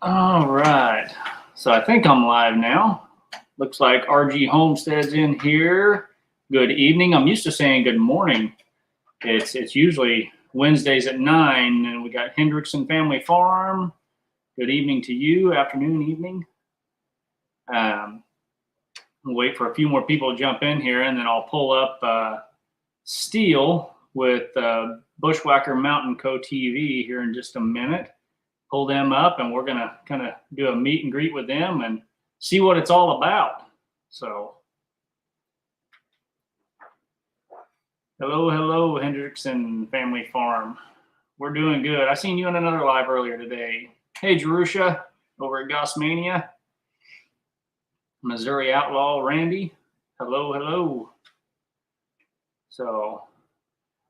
All right. So I think I'm live now. Looks like RG Homestead's in here. Good evening. I'm used to saying good morning. It's usually Wednesdays at 9, and we got Hendrickson Family Farm. Good evening to you. Afternoon, evening. We'll wait for a few more people to jump in here, and then I'll pull up Steel with Bushwacker Mountain Co. TV here in just a minute. Pull them up, and we're going to kind of do a meet and greet with them and see what it's all about. So, hello, Hendrickson Family Farm. We're doing good. I seen you in another live earlier today. Hey, Jerusha, over at Gossmania. Missouri Outlaw Randy. Hello. So,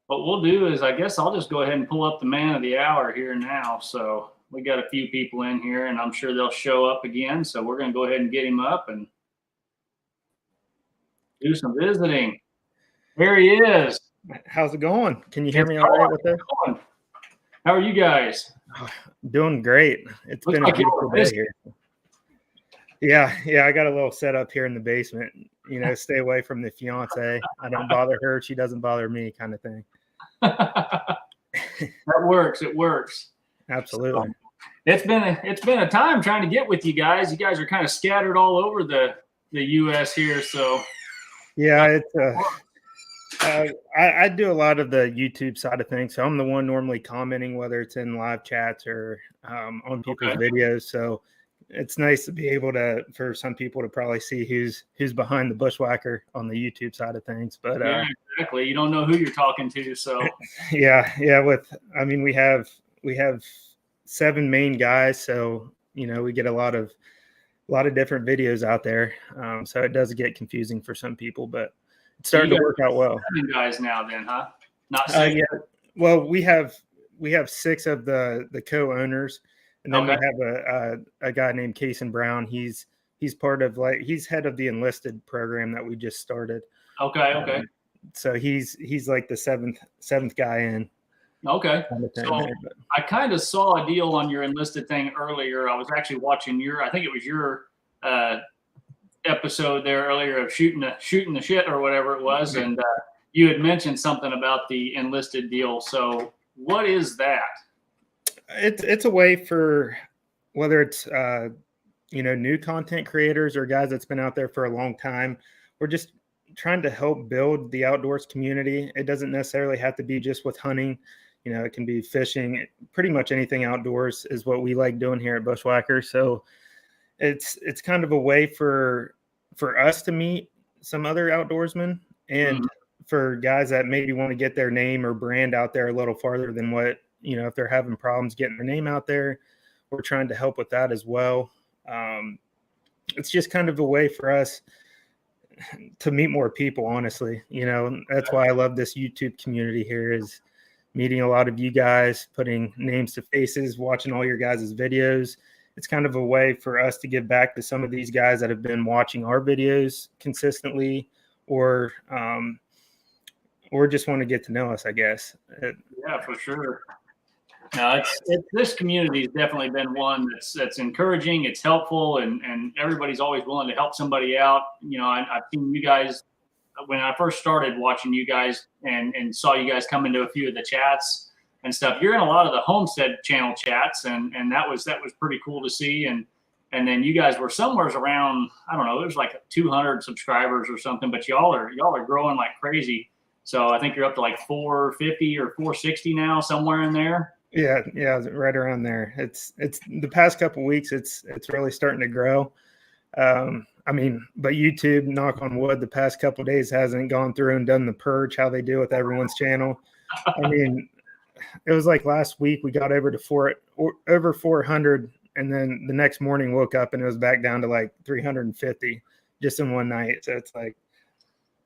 what we'll do is, I guess I'll just go ahead and pull up the man of the hour here now. So, we got a few people in here, and I'm sure they'll show up again. So we're going to go ahead and get him up and do some visiting. There he is. How's it going? Can you hear me all right with this? How are you guys? Doing great. It's been a beautiful day here. Yeah. I got a little setup here in the basement. You know, stay away from the fiance. I don't bother her. She doesn't bother me, kind of thing. That works. It works. Absolutely. It's been a time trying to get with you guys. You guys are kind of scattered all over the U.S. here, so yeah, it's I do a lot of the YouTube side of things, so I'm the one normally commenting, whether it's in live chats or on people's videos. So it's nice to be able to, for some people to probably see who's behind the Bushwacker on the YouTube side of things. But yeah, exactly. You don't know who you're talking to, so yeah. We have 7 main guys, so you know we get a lot of different videos out there. So it does get confusing for some people, but it's starting to work out well. 7 guys now, then, huh? Not 6. Yeah. Well, we have 6 of the co-owners, and then we have a guy named Cason Brown. He's part of he's head of the enlisted program that we just started. Okay. So he's like the seventh guy in. Okay. So I kind of saw a deal on your enlisted thing earlier. I was actually watching I think it was your episode there earlier of shooting the shit or whatever it was. And you had mentioned something about the enlisted deal. So what is that? It's a way for whether it's, new content creators or guys that's been out there for a long time. We're just trying to help build the outdoors community. It doesn't necessarily have to be just with hunting. You know, it can be fishing, pretty much anything outdoors is what we like doing here at Bushwacker. So it's kind of a way for us to meet some other outdoorsmen and for guys that maybe want to get their name or brand out there a little farther than what, if they're having problems getting their name out there, we're trying to help with that as well. It's just kind of a way for us to meet more people, honestly. That's why I love this YouTube community here, is meeting a lot of you guys, putting names to faces, watching all your guys' videos. It's kind of a way for us to give back to some of these guys that have been watching our videos consistently, or just want to get to know us, I guess. Yeah, for sure. No, this community has definitely been one that's encouraging. It's helpful, and everybody's always willing to help somebody out. I've seen you guys when I first started watching you guys and saw you guys come into a few of the chats and stuff. You're in a lot of the Homestead channel chats, and that was pretty cool to see. And then you guys were somewhere around, I don't know, there's like 200 subscribers or something, but y'all are growing like crazy. So I think you're up to like 450 or 460 now, somewhere in there. Yeah, right around there. It's the past couple of weeks, it's really starting to grow. But YouTube, knock on wood, the past couple of days hasn't gone through and done the purge how they do with everyone's channel. It was like last week we got over 400, and then the next morning woke up and it was back down to like 350 just in one night. So it's like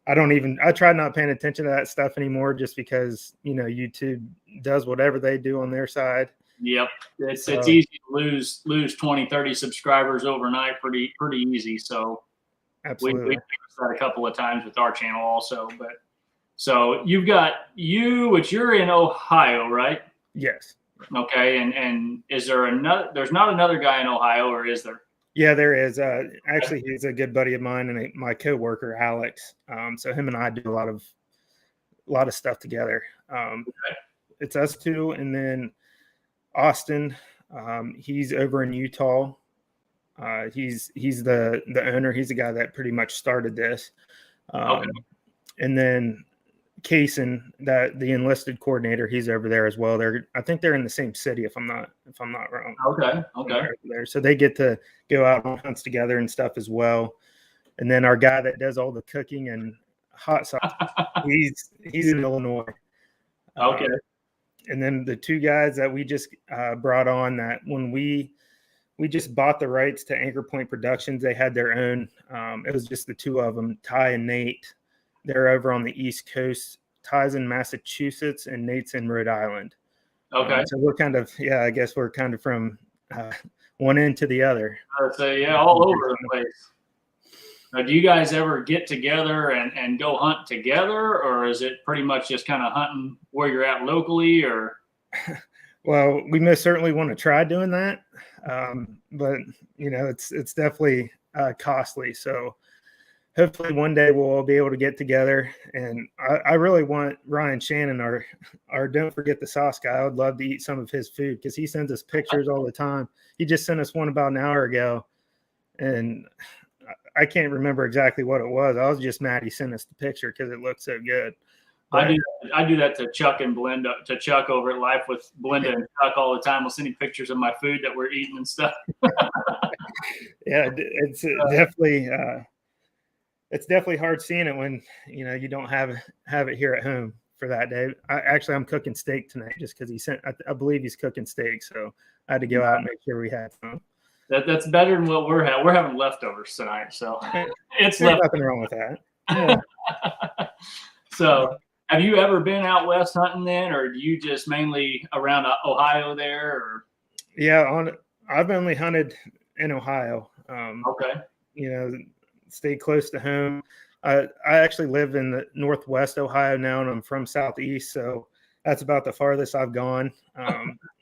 I try not paying attention to that stuff anymore, just because YouTube does whatever they do on their side. Yep. It's easy to lose 20, 30 subscribers overnight pretty easy. So absolutely. We experienced that a couple of times with our channel also. But so you've got which you're in Ohio, right? Yes. Okay. And is there there's not another guy in Ohio, or is there? Yeah, there is. Actually, he's a good buddy of mine and my coworker, Alex. So him and I do a lot of stuff together. Okay. It's us two, and then Austin. He's over in Utah. He's the owner. He's the guy that pretty much started this. Okay. And then Kaysen, that the enlisted coordinator, he's over there as well. I think they're in the same city, if I'm not wrong. Okay. Okay. There, so they get to go out on hunts together and stuff as well. And then our guy that does all the cooking and hot sauce, he's in Illinois. Okay. And then the two guys that we just brought on, that when we just bought the rights to Anchor Point Productions, they had their own. It was just the two of them, Ty and Nate. They're over on the East Coast. Ty's in Massachusetts and Nate's in Rhode Island. Okay. So we're kind of, I guess we're kind of from one end to the other. I would say, yeah, all over the place. Now, do you guys ever get together and go hunt together, or is it pretty much just kind of hunting where you're at locally, or? Well, we most certainly want to try doing that. But it's definitely costly. So hopefully one day we'll all be able to get together. And I really want Ryan Shannon, our don't forget the sauce guy. I would love to eat some of his food because he sends us pictures all the time. He just sent us one about an hour ago, and I can't remember exactly what it was. I was just mad he sent us the picture because it looked so good. But I do that to Chuck and Belinda, to Chuck over at Life with Belinda and Chuck all the time. We'll send him pictures of my food that we're eating and stuff. Yeah, it's definitely hard seeing it when you don't have it here at home for that day. I'm cooking steak tonight just because I believe he's cooking steak, so I had to go out and make sure we had some. That's better than what we're having. We're having leftovers tonight, so there's nothing wrong with that. Yeah. So, have you ever been out west hunting then, or do you just mainly around Ohio there? Or? Yeah, I've only hunted in Ohio. Okay. Stay close to home. I actually live in the Northwest Ohio now, and I'm from Southeast, so that's about the farthest I've gone.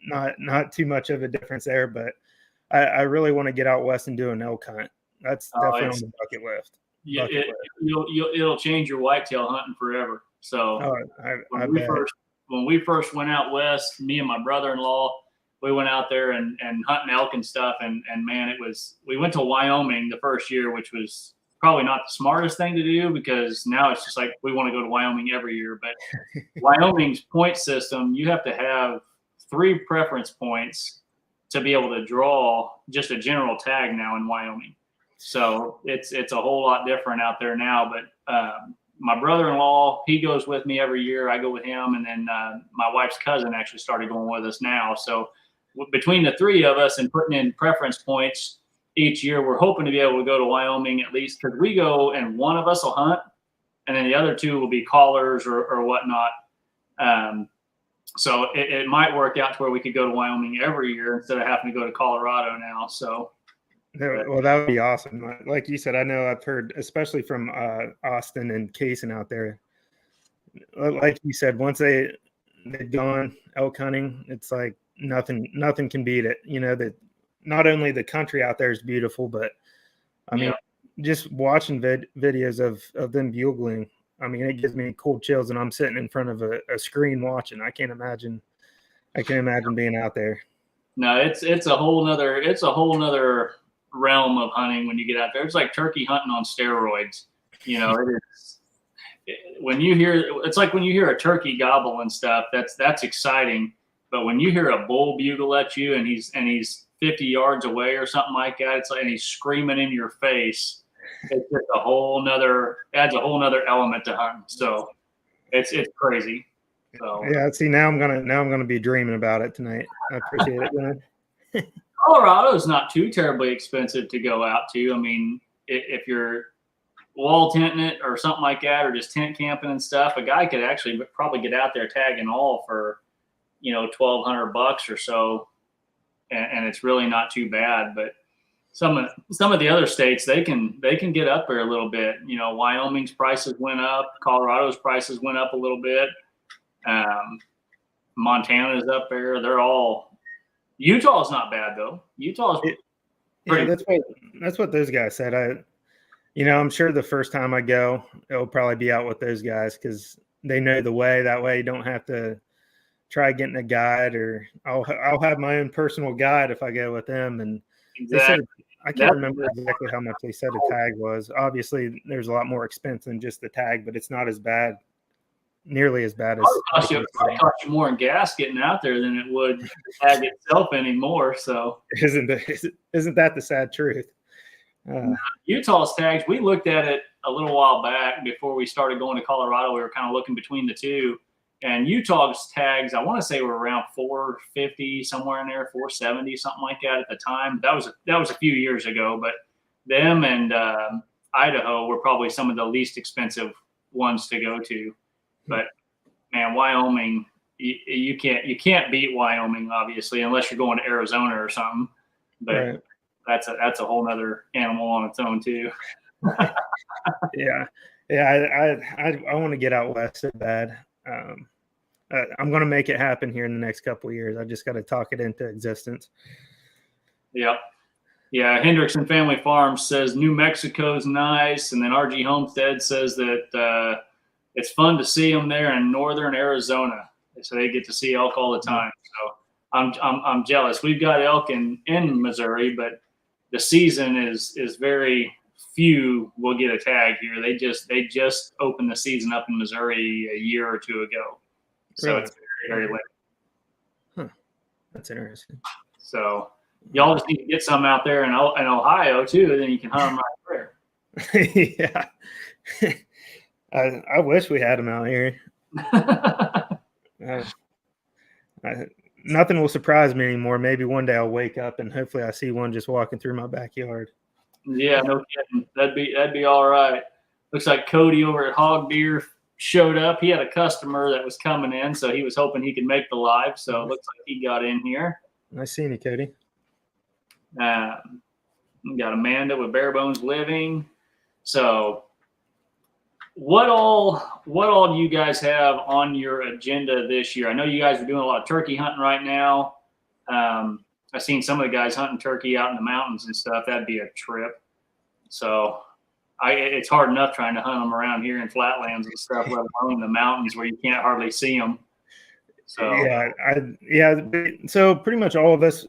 Not too much of a difference there, but I really want to get out west and do an elk hunt. That's definitely on the bucket list. Yeah, it'll change your whitetail hunting forever. So when we first went out west, me and my brother-in-law, we went out there and hunting elk and stuff. And man, we went to Wyoming the first year, which was probably not the smartest thing to do because now it's just like we want to go to Wyoming every year. But Wyoming's point system, you have to have 3 preference points to be able to draw just a general tag now in Wyoming. So it's a whole lot different out there now. But my brother-in-law, he goes with me every year. I go with him. And then my wife's cousin actually started going with us now. So between the 3 of us and putting in preference points each year, we're hoping to be able to go to Wyoming at least, because we go and one of us will hunt and then the other 2 will be callers or whatnot. So it might work out to where we could go to Wyoming every year instead of having to go to Colorado now. So. Well, that would be awesome. Like you said, I know I've heard, especially from Austin and Kaysen out there. Like you said, once they've gone elk hunting, it's like nothing can beat it. That not only the country out there is beautiful, but I mean, just watching videos of them bugling. I mean, it gives me cold chills, and I'm sitting in front of a screen watching. I can't imagine being out there. No, it's a whole nother realm of hunting when you get out there. It's like turkey hunting on steroids. It is. It's like when you hear a turkey gobble and stuff, that's exciting. But when you hear a bull bugle at you and he's 50 yards away or something like that, it's like, and he's screaming in your face. It's just adds a whole nother element to hunting. So it's crazy. So yeah, see, now I'm gonna be dreaming about it tonight. I appreciate it, man. Colorado's not too terribly expensive to go out to. I mean, if you're wall tenting it or something like that, or just tent camping and stuff, a guy could actually probably get out there tagging all for, $1,200 or so. And it's really not too bad. But some of the other states, they can get up there a little bit. Wyoming's prices went up. Colorado's prices went up a little bit. Montana's up there. They're all. Utah's not bad though. Utah's pretty. Yeah, that's what those guys said. I'm sure the first time I go, it'll probably be out with those guys because they know the way. That way, you don't have to try getting a guide, or I'll have my own personal guide if I go with them. And they said, I can't remember exactly how much they said a tag was. Obviously, there's a lot more expense than just the tag, but it's not as bad, nearly as bad as. It probably cost you more in gas getting out there than it would the tag itself anymore. So isn't that the sad truth? Utah's tags, we looked at it a little while back before we started going to Colorado. We were kind of looking between the two, and Utah's tags, I want to say, were around $450, somewhere in there, $470, something like that at the time. That was a few years ago, but them and Idaho were probably some of the least expensive ones to go to. But man, Wyoming, you can't beat Wyoming, obviously, unless you're going to Arizona or something. But right. That's a whole nother animal on its own too. Yeah. I want to get out west so bad. I'm going to make it happen here in the next couple of years. I just got to talk it into existence. Yeah. Hendrickson Family Farms says New Mexico's nice, and then RG Homestead says that it's fun to see them there in northern Arizona, so they get to see elk all the time. So I'm jealous. We've got elk in Missouri, but the season is very few will get a tag here. They just opened the season up in Missouri a year or two ago, so really? It's very, very late. Huh. That's interesting. So y'all just need to get some out there in Ohio too, and then you can hunt them right there. Yeah, I wish we had them out here. Nothing will surprise me anymore. Maybe one day I'll wake up and hopefully I see one just walking through my backyard. Yeah, no kidding. That'd be all right. Looks like Cody over at Hog Beer showed up. He had a customer that was coming in, so he was hoping he could make the live. So it looks like he got in here. Nice seeing you, Cody. We got Amanda with Bare Bones Living. So what all do you guys have on your agenda this year? I know you guys are doing a lot of turkey hunting right now. I've seen some of the guys hunting turkey out in the mountains and stuff. That'd be a trip. So it's hard enough trying to hunt them around here in flatlands and stuff, let alone in the mountains where you can't hardly see them. So So pretty much all of us,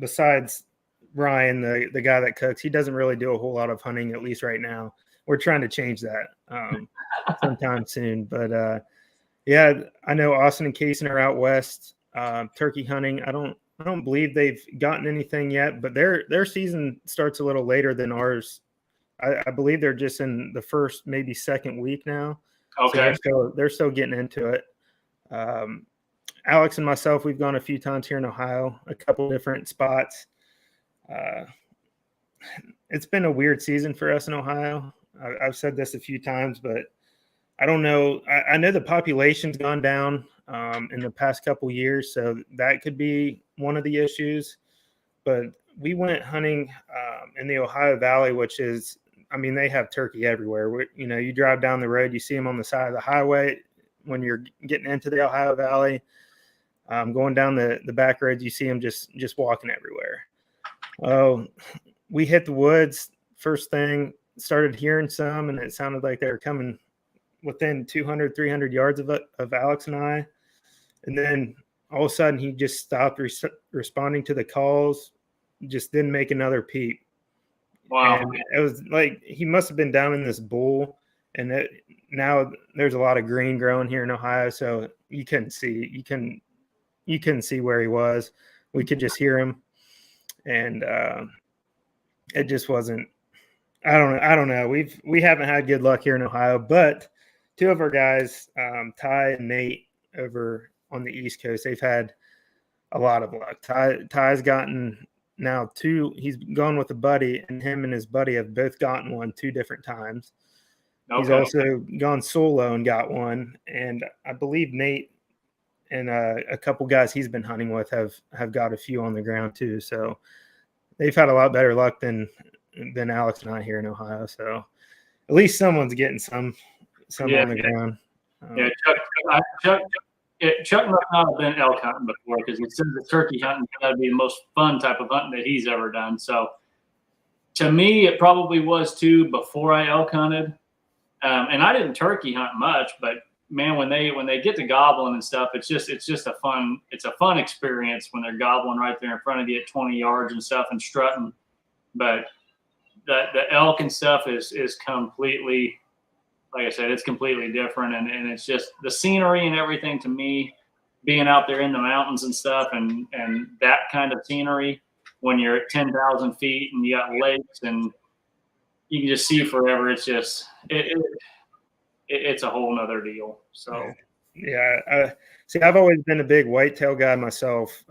besides Ryan, the guy that cooks, he doesn't really do a whole lot of hunting, at least right now. We're trying to change that sometime soon. But I know Austin and Kaysen are out west turkey hunting. I don't believe they've gotten anything yet, but their season starts a little later than ours. I believe they're just in the first, maybe second week now. Okay. So they're still getting into it. Alex and myself, we've gone a few times here in Ohio, a couple different spots. It's been a weird season for us in Ohio. I've said this a few times, but I don't know. I know the population's gone down in the past couple years, so that could be one of the issues. But we went hunting in the Ohio Valley, which is, they have turkey everywhere. You drive down the road, you see them on the side of the highway when you're getting into the Ohio Valley. Going down the back roads, you see them just walking everywhere. Oh, we hit the woods first thing, started hearing some, and it sounded like they were coming within 200, 300 yards of Alex and I. And then all of a sudden he just stopped responding to the calls, just didn't make another peep. Wow. And it was like he must have been down in this bowl, and now there's a lot of green growing here in Ohio, so you couldn't see where he was. We could just hear him, and it just wasn't. I don't know. We haven't had good luck here in Ohio, but two of our guys, Ty and Nate, over on the East Coast, they've had a lot of luck. Ty's gotten now two. He's gone with a buddy, and him and his buddy have both gotten one 2 different times. Okay. He's also gone solo and got one, and I believe Nate and a couple guys he's been hunting with have got a few on the ground too. So they've had a lot better luck than Alex and I here in Ohio. So at least someone's getting some on the ground. Chuck must not have been elk hunting before because he says that turkey hunting got to be the most fun type of hunting that he's ever done. So to me, it probably was too before I elk hunted. And I didn't turkey hunt much, but man, when they get to gobbling and stuff, it's just a fun experience when they're gobbling right there in front of you at 20 yards and stuff and strutting. But the elk and stuff is completely, like I said, it's completely different, and it's just the scenery and everything to me, being out there in the mountains and stuff, and that kind of scenery when you're at 10,000 feet and you got lakes and you can just see forever. It's just it's a whole nother deal. So yeah, see, I've always been a big whitetail guy myself,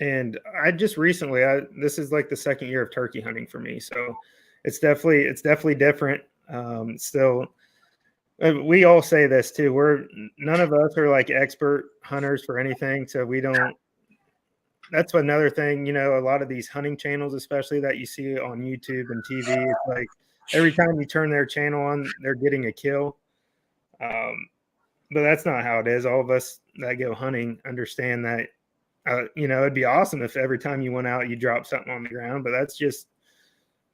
and I just recently, this is like the second year of turkey hunting for me, so it's definitely different. Still, we all say this too. None of us are like expert hunters for anything, so we don't. That's another thing, a lot of these hunting channels, especially that you see on YouTube and TV, it's like every time you turn their channel on, they're getting a kill. But that's not how it is. All of us that go hunting understand that, it'd be awesome if every time you went out, you dropped something on the ground, but that's just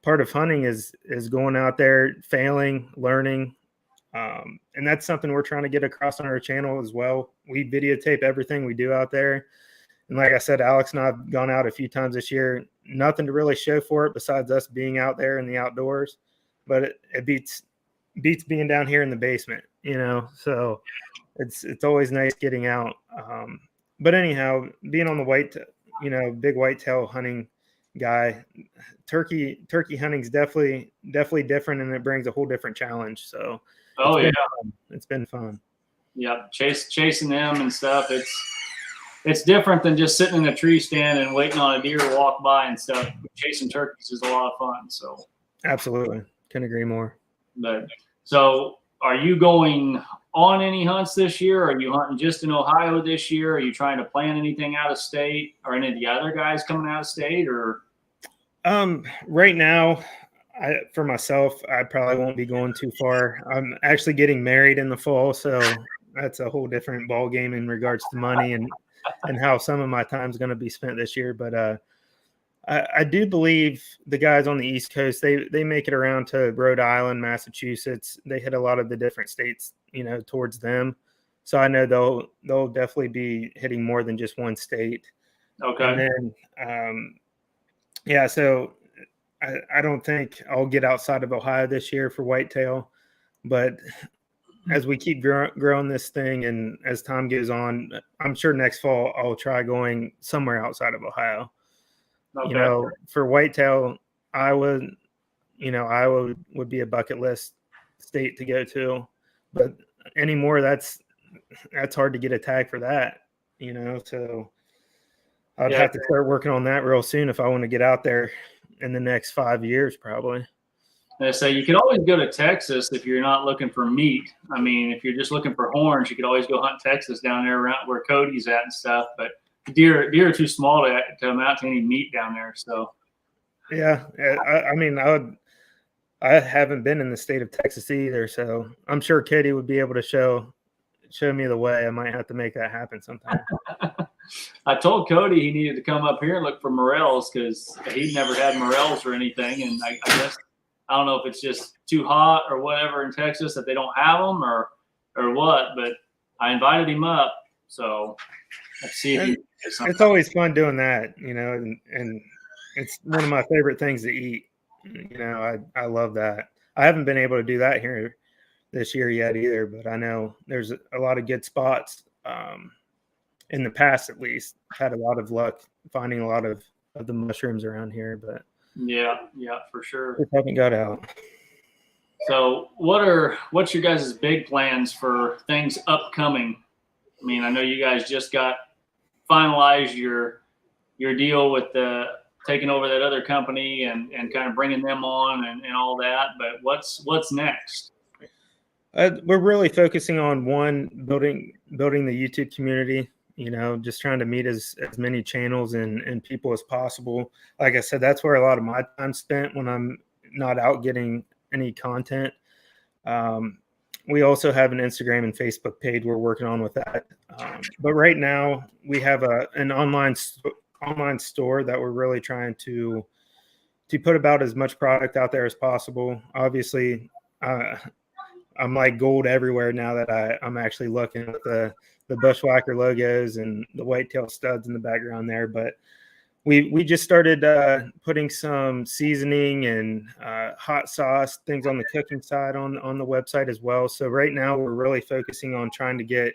part of hunting is going out there, failing, learning. And that's something we're trying to get across on our channel as well. We videotape everything we do out there. And like I said, Alex and I have gone out a few times this year, nothing to really show for it besides us being out there in the outdoors. But it beats being down here in the basement, so it's always nice getting out. But anyhow, being on the big whitetail hunting guy, turkey hunting is definitely different, and it brings a whole different challenge. So it's been fun. Yeah, chasing them and stuff. It's different than just sitting in a tree stand and waiting on a deer to walk by and stuff. Chasing turkeys is a lot of fun. So absolutely, couldn't agree more. But so, are you going on any hunts this year? Are you hunting just in Ohio this year? Are you trying to plan anything out of state? Are any of the other guys coming out of state? Or right now, for myself, I probably won't be going too far. I'm actually getting married in the fall, so that's a whole different ball game in regards to money and how some of my time is going to be spent this year. But I do believe the guys on the East Coast, they make it around to Rhode Island, Massachusetts. They hit a lot of the different states, towards them. So I know they'll definitely be hitting more than just one state. Okay. And then, so I don't think I'll get outside of Ohio this year for whitetail, but as we keep growing this thing and as time goes on, I'm sure next fall I'll try going somewhere outside of Ohio. Okay. For whitetail, Iowa would be a bucket list state to go to, but anymore that's hard to get a tag for that, so I'd have to start working on that real soon if I want to get out there in the next 5 years, probably. So you could always go to Texas if you're not looking for meat. I mean, if you're just looking for horns, you could always go hunt Texas down there around where Cody's at and stuff, but deer are too small to amount to any meat down there. So yeah, I haven't been in the state of Texas either, so I'm sure Katie would be able to show me the way. I might have to make that happen sometime. I told Cody he needed to come up here and look for morels because he'd never had morels or anything, and I guess I don't know if it's just too hot or whatever in Texas that they don't have them or what, but I invited him up, so let's see if it's always fun doing that, and it's one of my favorite things to eat. I love that. I haven't been able to do that here this year yet either, but I know there's a lot of good spots. In the past, at least, I've had a lot of luck finding a lot of the mushrooms around here, but yeah, for sure. Just haven't got out. So what's your guys' big plans for things upcoming? I mean, I know you guys just got finalized your deal with taking over that other company and kind of bringing them on and all that, but what's next? We're really focusing on building the YouTube community, just trying to meet as many channels and people as possible. Like I said, that's where a lot of my time spent when I'm not out getting any content. we also have an Instagram and Facebook page we're working on with that. But right now we have an online store that we're really trying to put about as much product out there as possible. Obviously, I'm like gold everywhere now that I'm actually looking at the Bushwacker logos and the Whitetail studs in the background there. But we just started putting some seasoning and hot sauce things on the cooking side on the website as well. So right now we're really focusing on trying to get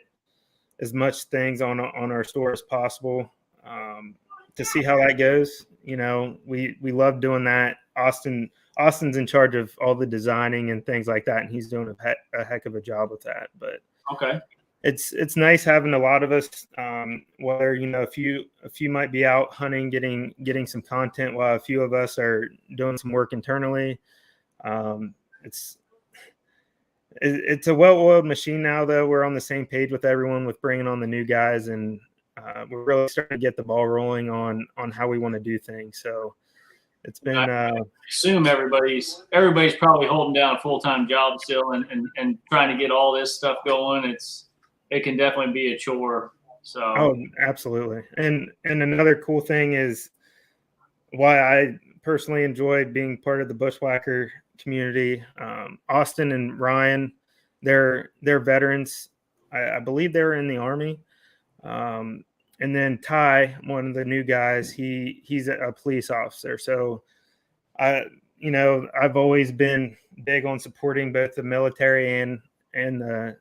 as much things on our store as possible, to see how that goes. We love doing that. Austin's in charge of all the designing and things like that, and he's doing a heck of a job with that. But Okay. it's nice having a lot of us, whether a few might be out hunting, getting some content, while a few of us are doing some work internally. It's a well-oiled machine now, though. We're on the same page with everyone with bringing on the new guys, and we're really starting to get the ball rolling on how we want to do things. So it's been. I assume everybody's probably holding down a full-time job still, and trying to get all this stuff going. It can definitely be a chore. So. Oh, absolutely. And another cool thing is why I personally enjoy being part of the Bushwacker community. Austin and Ryan, they're veterans. I believe they were in the Army. And then Ty, one of the new guys, he's a police officer. So I've always been big on supporting both the military and the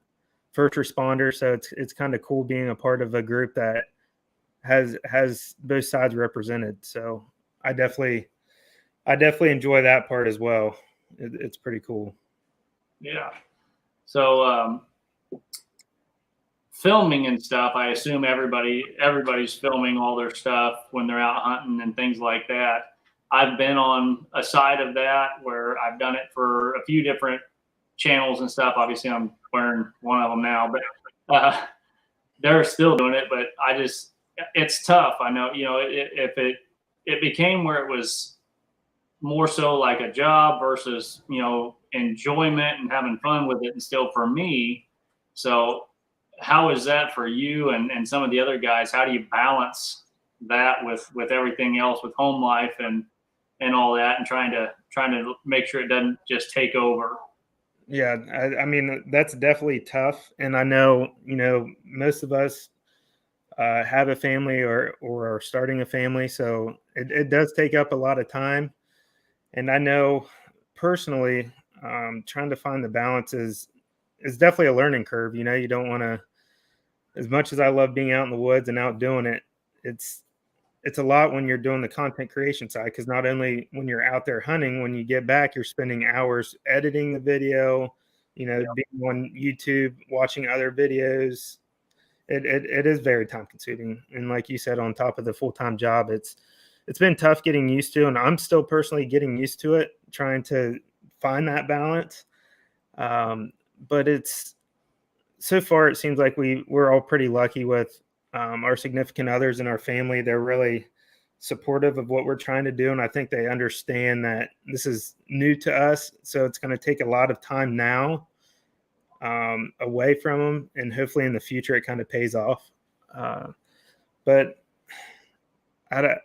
first responders. So it's kind of cool being a part of a group that has both sides represented. So I definitely enjoy that part as well. It's pretty cool. Yeah. So filming and stuff, I assume everybody's filming all their stuff when they're out hunting and things like that. I've been on a side of that where I've done it for a few different channels and stuff. Obviously, I'm wearing one of them now, but they're still doing it. But it's tough. I know, if it became where it was more so like a job versus, enjoyment and having fun with it, and still for me. So how is that for you and some of the other guys? How do you balance that with everything else, with home life and all that, and trying to make sure it doesn't just take over? Yeah, I mean, that's definitely tough. And I know, most of us have a family or are starting a family. So it does take up a lot of time. And I know personally, trying to find the balance is definitely a learning curve. You don't want to, as much as I love being out in the woods and out doing it, it's a lot when you're doing the content creation side, because not only when you're out there hunting, when you get back, you're spending hours editing the video, being on YouTube, watching other videos. It is very time consuming. And like you said, on top of the full-time job, it's been tough getting used to, and I'm still personally getting used to it, trying to find that balance. But so far, it seems like we're all pretty lucky with our significant others and our family. They're really supportive of what we're trying to do. And I think they understand that this is new to us. So it's going to take a lot of time now away from them. And hopefully in the future, it kind of pays off. But I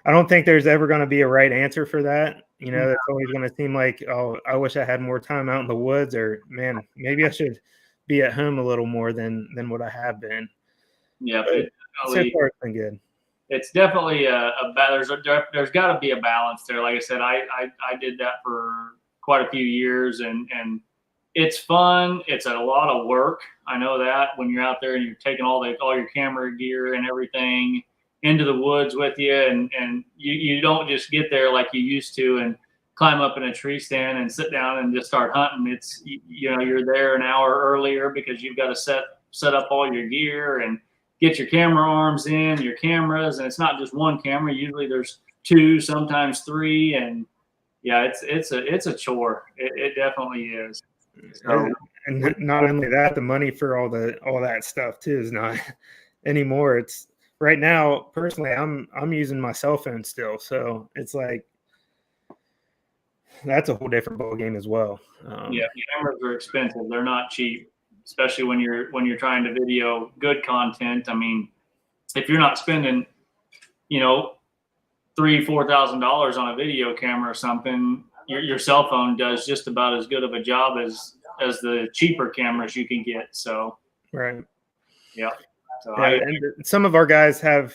don't think there's ever going to be a right answer for that. It's always going to seem like, oh, I wish I had more time out in the woods, or man, maybe I should be at home a little more than what I have been. Yeah, so far it's been good. It's definitely there's got to be a balance there. Like I said, I did that for quite a few years, and it's fun. It's a lot of work. I know that when you're out there and you're taking all your camera gear and everything into the woods with you, and you don't just get there like you used to and climb up in a tree stand and sit down and just start hunting. It's, you're there an hour earlier because you've got to set up all your gear and get your camera arms in, your cameras, and it's not just one camera. Usually there's two, sometimes three, and yeah, it's a chore. It definitely is. So, and not only that, the money for all that stuff too is not anymore. It's right now, personally, I'm using my cell phone still, so it's like that's a whole different ball game as well. Yeah, cameras are expensive. They're not cheap, especially when you're trying to video good content. I mean, if you're not spending, you know, $3,000-$4,000 on a video camera or something, your cell phone does just about as good of a job as the cheaper cameras you can get. So right. yeah. So Yeah, and some of our guys have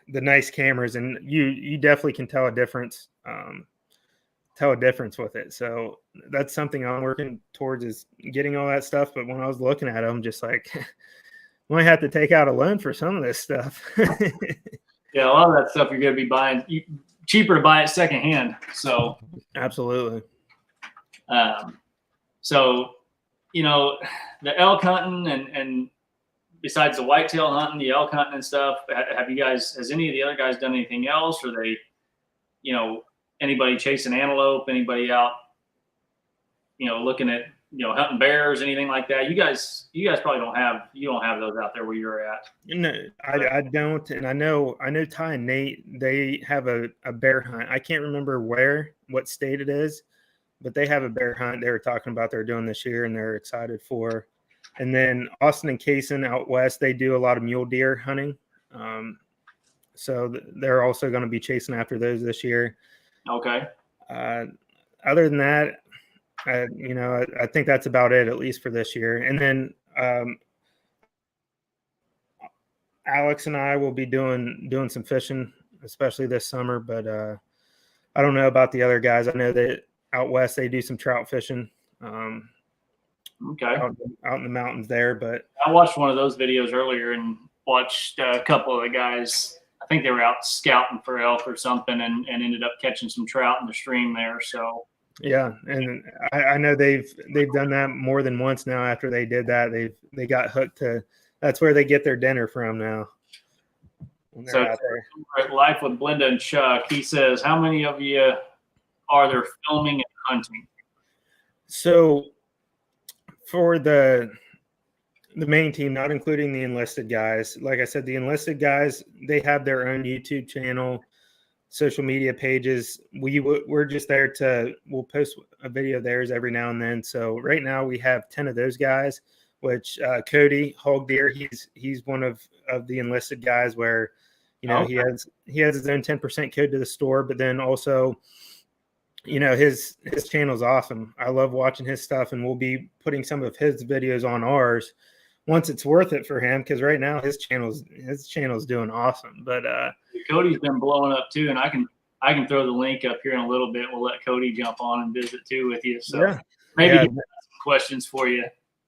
the nice cameras, and you definitely can tell a difference. Tell a difference with it. So that's something I'm working towards, is getting all that stuff. But when I was looking at them, just like, we might have to take out a loan for some of this stuff. yeah, a lot of that stuff you're going to be buying cheaper to buy it secondhand. So absolutely. So, you know, the elk hunting and besides the whitetail hunting, the elk hunting and stuff, has any of the other guys done anything else? Or they, you know, anybody chasing antelope, anybody out, you know, looking at, you know, hunting bears, anything like that? You guys probably don't have those out there where you're at. No, I don't. And I know Ty and Nate, they have a bear hunt. I can't remember what state it is, but they have a bear hunt they were talking about they're doing this year, and they're excited for. And then Austin and Kaysen out west, they do a lot of mule deer hunting. So they're also going to be chasing after those this year. Okay. Other than that, you know, I think that's about it, at least for this year. And then Alex and I will be doing some fishing, especially this summer. But I don't know about the other guys. I know that out west they do some trout fishing. Okay. Out in the mountains there. But I watched one of those videos earlier and watched a couple of the guys. I think they were out scouting for elk or something, and ended up catching some trout in the stream there. So yeah, and I know they've done that more than once now. After they did that, they got hooked to. That's where they get their dinner from now. So at Life with Blenda and Chuck, he says, how many of you are there filming and hunting? So for the main team, not including the enlisted guys, like I said, the enlisted guys, they have their own YouTube channel, social media pages. We're just there we'll post a video of theirs every now and then. So right now we have 10 of those guys, which Cody Hog Deer, he's one of the enlisted guys where, you know, he has his own 10% code to the store, but then also, you know, his channel's awesome. I love watching his stuff, and we'll be putting some of his videos on ours once it's worth it for him, because right now his channel's doing awesome. But Cody's been blowing up too, and I can throw the link up here in a little bit. We'll let Cody jump on and visit too with you. So yeah, maybe he has some questions for you.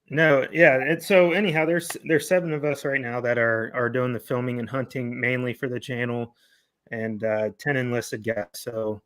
No, yeah. So anyhow, there's 7 of us right now that are doing the filming and hunting mainly for the channel, and 10 enlisted guys. So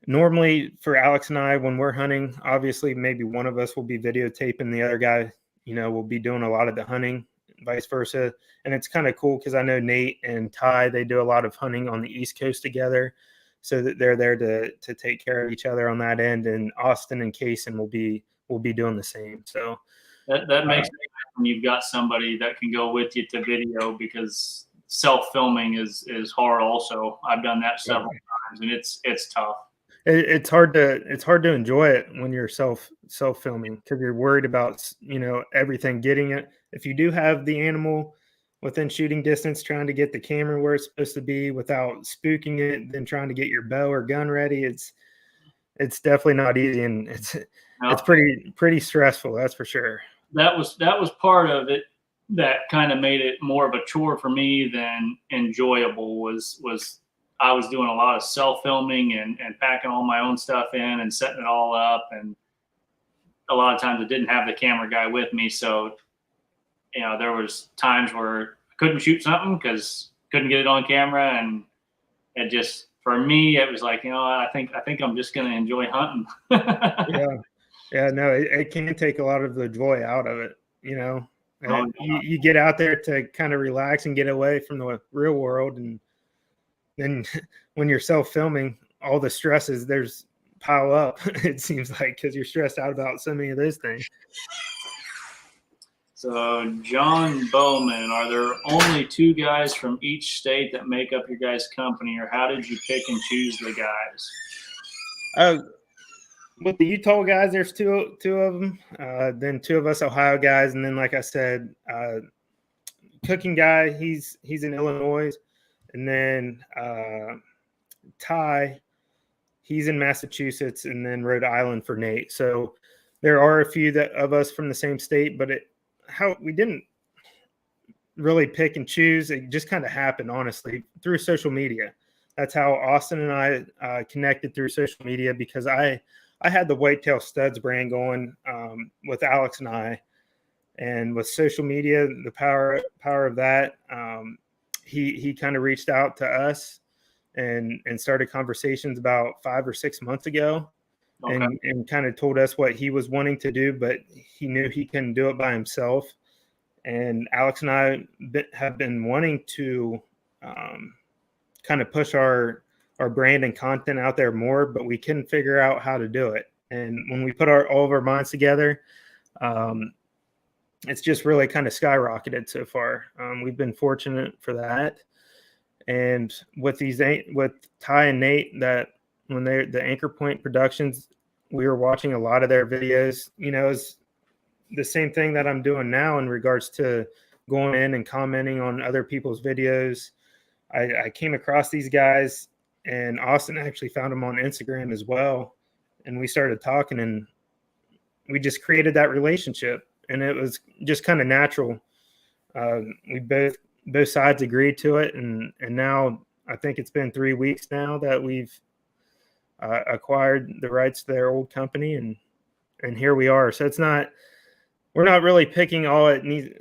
normally for Alex and I, when we're hunting, obviously maybe one of us will be videotaping, the other guy, you know, will be doing a lot of the hunting, vice versa. And it's kind of cool because I know Nate and Ty, they do a lot of hunting on the East Coast together, so that they're there to take care of each other on that end. And Austin and Kaysen will be doing the same. So that makes sense when you've got somebody that can go with you to video, because self-filming is hard also. I've done that several times, and it's tough. It's hard to enjoy it when you're self-filming, because you're worried about, you know, everything, getting it. If you do have the animal within shooting distance, trying to get the camera where it's supposed to be without spooking it, then trying to get your bow or gun ready, it's definitely not easy, and it's pretty stressful, that's for sure. That was part of it that kind of made it more of a chore for me than enjoyable. Was I was doing a lot of self-filming and packing all my own stuff in and setting it all up. And a lot of times I didn't have the camera guy with me. So, you know, there was times where I couldn't shoot something because couldn't get it on camera. And it just, for me, it was like, you know, I think I'm just going to enjoy hunting. Yeah, no, it can take a lot of the joy out of it, you know. You get out there to kind of relax and get away from the real world, and then when you're self-filming, all the stresses there's pile up, it seems like, because you're stressed out about so many of those things. So John Bowman, are there only 2 guys from each state that make up your guys' company, or how did you pick and choose the guys? Uh, with the Utah guys, there's two of them. Then two of us Ohio guys, and then like I said, cooking guy. He's in Illinois, and then Ty, he's in Massachusetts, and then Rhode Island for Nate. So there are a few of us from the same state, but how we didn't really pick and choose. It just kind of happened, honestly, through social media. That's how Austin and I connected, through social media, because I had the Whitetail Studs brand going with Alex and I, and with social media, the power of that. He kind of reached out to us and started conversations about 5 or 6 months ago, Okay. and kind of told us what he was wanting to do, but he knew he couldn't do it by himself. And Alex and I have been wanting to kind of push our brand and content out there more, but we couldn't figure out how to do it. And when we put all of our minds together, it's just really kind of skyrocketed so far. We've been fortunate for that. And with Ty and Nate, that when they're the Anchor Point Productions, we were watching a lot of their videos. It's the same thing that I'm doing now in regards to going in and commenting on other people's videos. I came across these guys, and Austin actually found them on Instagram as well. And we started talking, and we just created that relationship, and it was just kind of natural. We both sides agreed to it. And now I think it's been 3 weeks now that we've acquired the rights to their old company, and here we are. So we're not really picking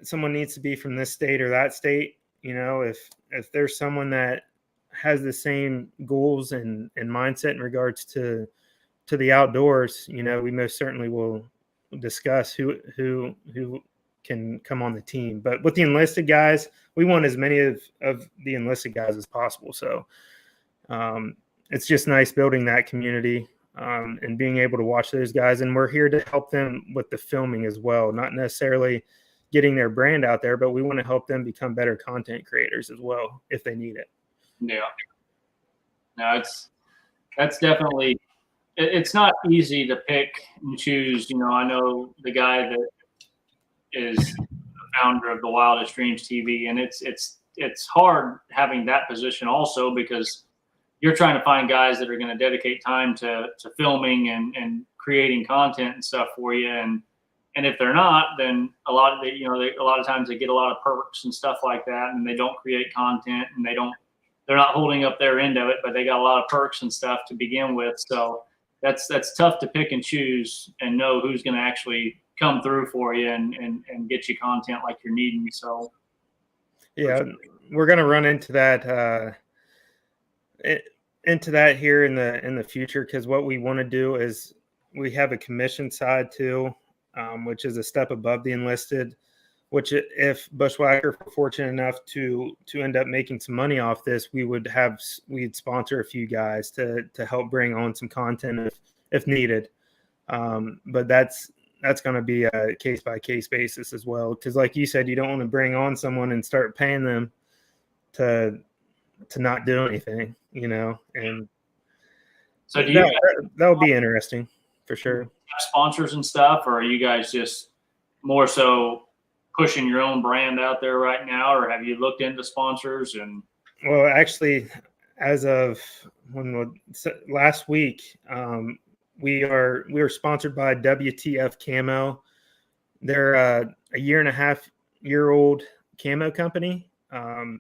someone needs to be from this state or that state. If there's someone that has the same goals and mindset in regards to the outdoors, we most certainly will discuss who can come on the team. But with the enlisted guys, we want as many of the enlisted guys as possible. So it's just nice building that community and being able to watch those guys. And we're here to help them with the filming as well, not necessarily getting their brand out there, but we want to help them become better content creators as well if they need it. Yeah. No, that's definitely, it's not easy to pick and choose. I know the guy that is the founder of the Wildest Dreams TV, and it's hard having that position also, because you're trying to find guys that are going to dedicate time to filming and creating content and stuff for you. And if they're not, then a lot of times they get a lot of perks and stuff like that, and they don't create content, and they're not holding up their end of it, but they got a lot of perks and stuff to begin with. So that's tough to pick and choose and know who's going to actually come through for you and get you content like you're needing. So yeah, we're going to run into that here in the future, because what we want to do is we have a commission side too, which is a step above the enlisted, which if Bushwacker were fortunate enough to end up making some money off this, we'd sponsor a few guys to help bring on some content if needed. But that's going to be a case by case basis as well, because like you said, you don't want to bring on someone and start paying them to not do anything, and so that'll be interesting for sure. Sponsors and stuff, or are you guys just more so pushing your own brand out there right now, or have you looked into sponsors? And well, actually, as of last week, we were sponsored by WTF Camo. They're a 1.5-year-old camo company.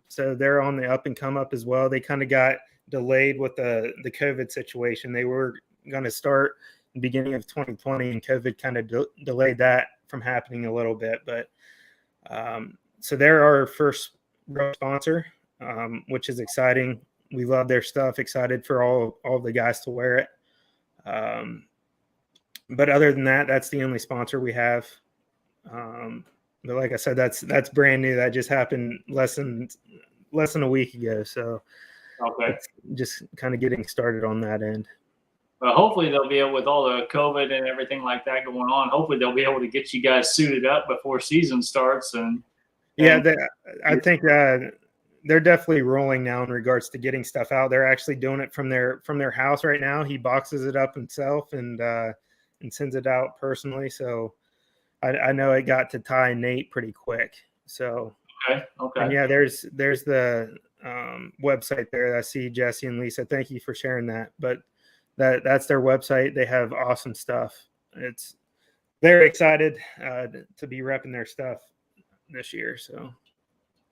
So they're on the up and come up as well. They kind of got delayed with the COVID situation. They were going to start in the beginning of 2020, and COVID kind of delayed that from happening a little bit. But so they're our first real sponsor, which is exciting. We love their stuff. Excited for all the guys to wear it. But other than that, that's the only sponsor we have. But like I said, that's brand new. That just happened less than a week ago. So okay, it's just kind of getting started on that end. Well, hopefully they'll be able, with all the COVID and everything like that going on, hopefully they'll be able to get you guys suited up before season starts. And yeah, I think they're definitely rolling now in regards to getting stuff out. They're actually doing it from their house right now. He boxes it up himself and sends it out personally. So I know it got to Ty and Nate pretty quick. So okay. And yeah, there's the website there. I see Jesse and Lisa. Thank you for sharing that. But that's their website. They have awesome stuff. It's very excited to be repping their stuff this year. So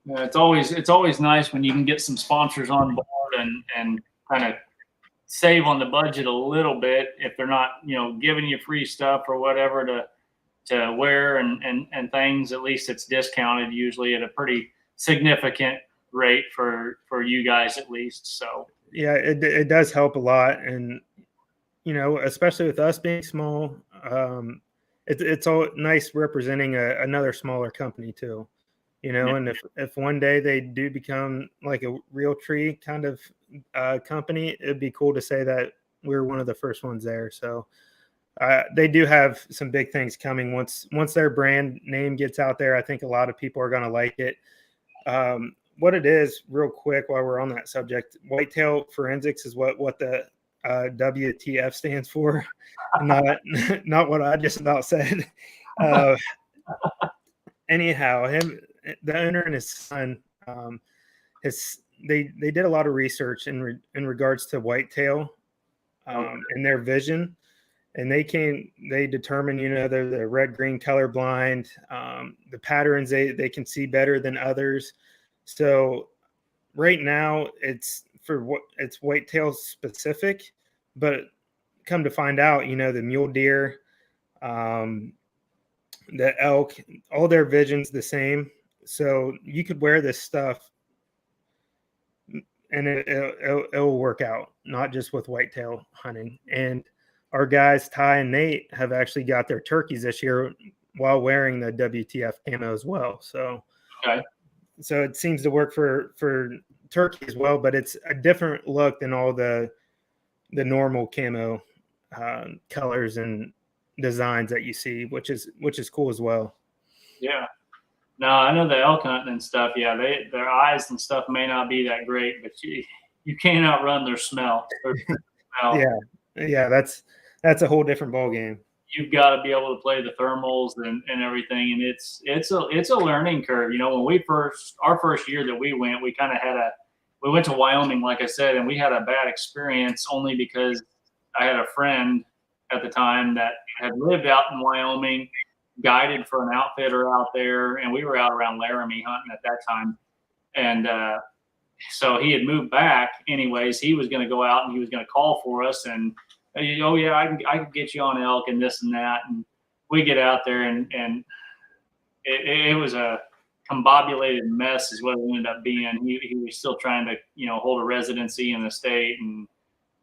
yeah, it's always nice when you can get some sponsors on board and kind of save on the budget a little bit if they're not, giving you free stuff or whatever to wear and things. At least it's discounted usually at a pretty significant rate for you guys at least. So yeah, it does help a lot. And especially with us being small, it's all nice representing another smaller company too. And if one day they do become like a real tree kind of company, it'd be cool to say that we're one of the first ones there. So they do have some big things coming once their brand name gets out there. I think a lot of people are going to like it. What it is, real quick, while we're on that subject, Whitetail Forensics is what the WTF stands for, not what I just about said. Anyhow, the owner and his son, they did a lot of research in regards to whitetail and their vision, and they determined, they're the red-green colorblind, the patterns they can see better than others. So right now it's whitetail specific, but come to find out, the mule deer, the elk, all their vision's the same. So you could wear this stuff and it will work out, not just with whitetail hunting. And our guys, Ty and Nate, have actually got their turkeys this year while wearing the WTF camo as well. So, so it seems to work for turkey as well, but it's a different look than all the normal camo colors and designs that you see, which is cool as well. Yeah. No, I know the elk hunting and stuff. Yeah, their eyes and stuff may not be that great, but you can't outrun their smell. Yeah, that's a whole different ball game. You've got to be able to play the thermals and everything, and it's a learning curve. When our first year that we went, we went to Wyoming, like I said, and we had a bad experience only because I had a friend at the time that had lived out in Wyoming, guided for an outfitter out there, and we were out around Laramie hunting at that time. And so he had moved back anyways. He was going to go out and he was going to call for us, and oh yeah, I can get you on elk and this and that. And we get out there and it was a combobulated mess is what it ended up being. He was still trying to, hold a residency in the state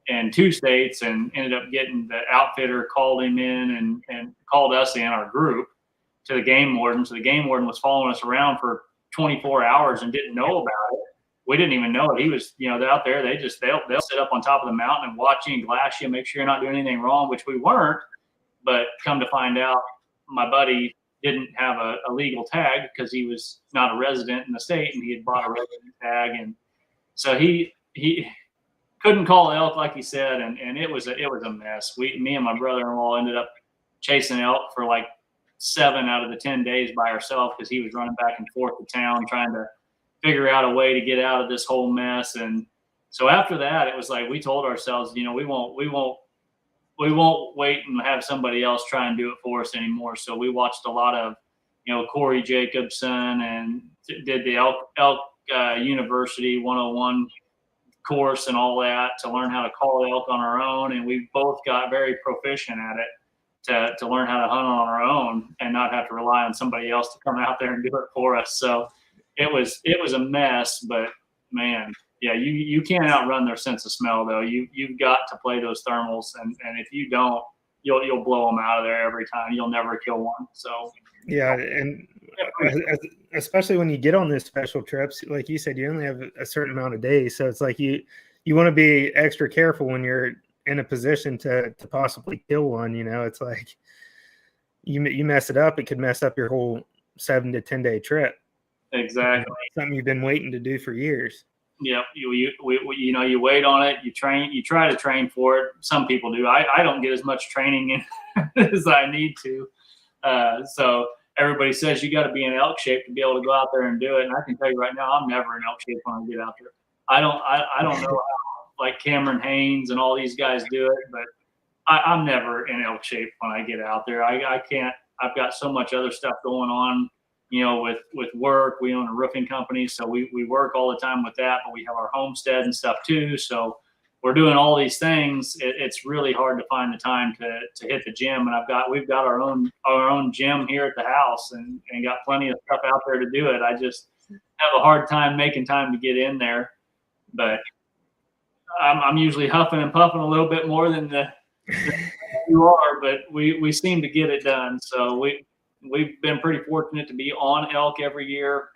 and 2 states, and ended up getting the outfitter called him in and called us in, our group, to the game warden. So the game warden was following us around for 24 hours and didn't know about it. We didn't even know it. He was, they're out there. They'll sit up on top of the mountain and watch you and glass you, make sure you're not doing anything wrong, which we weren't. But come to find out, my buddy didn't have a legal tag because he was not a resident in the state, and he had bought a resident tag. And so he couldn't call elk, like he said, and it was a mess. Me and my brother-in-law ended up chasing elk for like 7 out of the 10 days by ourselves because he was running back and forth to town trying to figure out a way to get out of this whole mess. And so after that, it was like we told ourselves, we won't wait and have somebody else try and do it for us anymore. So we watched a lot of, Corey Jacobson, and did the elk University 101 course and all that to learn how to call elk on our own. And we both got very proficient at it to learn how to hunt on our own and not have to rely on somebody else to come out there and do it for us. So it was a mess, but man, yeah, you can't outrun their sense of smell though. You've got to play those thermals, and if you don't, you'll blow them out of there every time. You'll never kill one. So yeah, and especially when you get on these special trips, like you said, you only have a certain amount of days, so it's like you want to be extra careful when you're in a position to possibly kill one. It's like you mess it up, it could mess up your whole 7 to 10 day trip. Exactly. Something you've been waiting to do for years. Yep. You wait on it, you try to train for it. Some people do. I don't get as much training in as I need to. So everybody says you got to be in elk shape to be able to go out there and do it. And I can tell you right now, I'm never in elk shape when I get out there. I don't know how like Cameron Haynes and all these guys do it, but I'm never in elk shape when I get out there. I can't. I've got so much other stuff going on, with work. We own a roofing company, so we work all the time with that. But we have our homestead and stuff too. So we're doing all these things. It's really hard to find the time to hit the gym. And we've got our own gym here at the house, and got plenty of stuff out there to do it. I just have a hard time making time to get in there. But I'm usually huffing and puffing a little bit more than you are, but we seem to get it done. So we've been pretty fortunate to be on elk every year.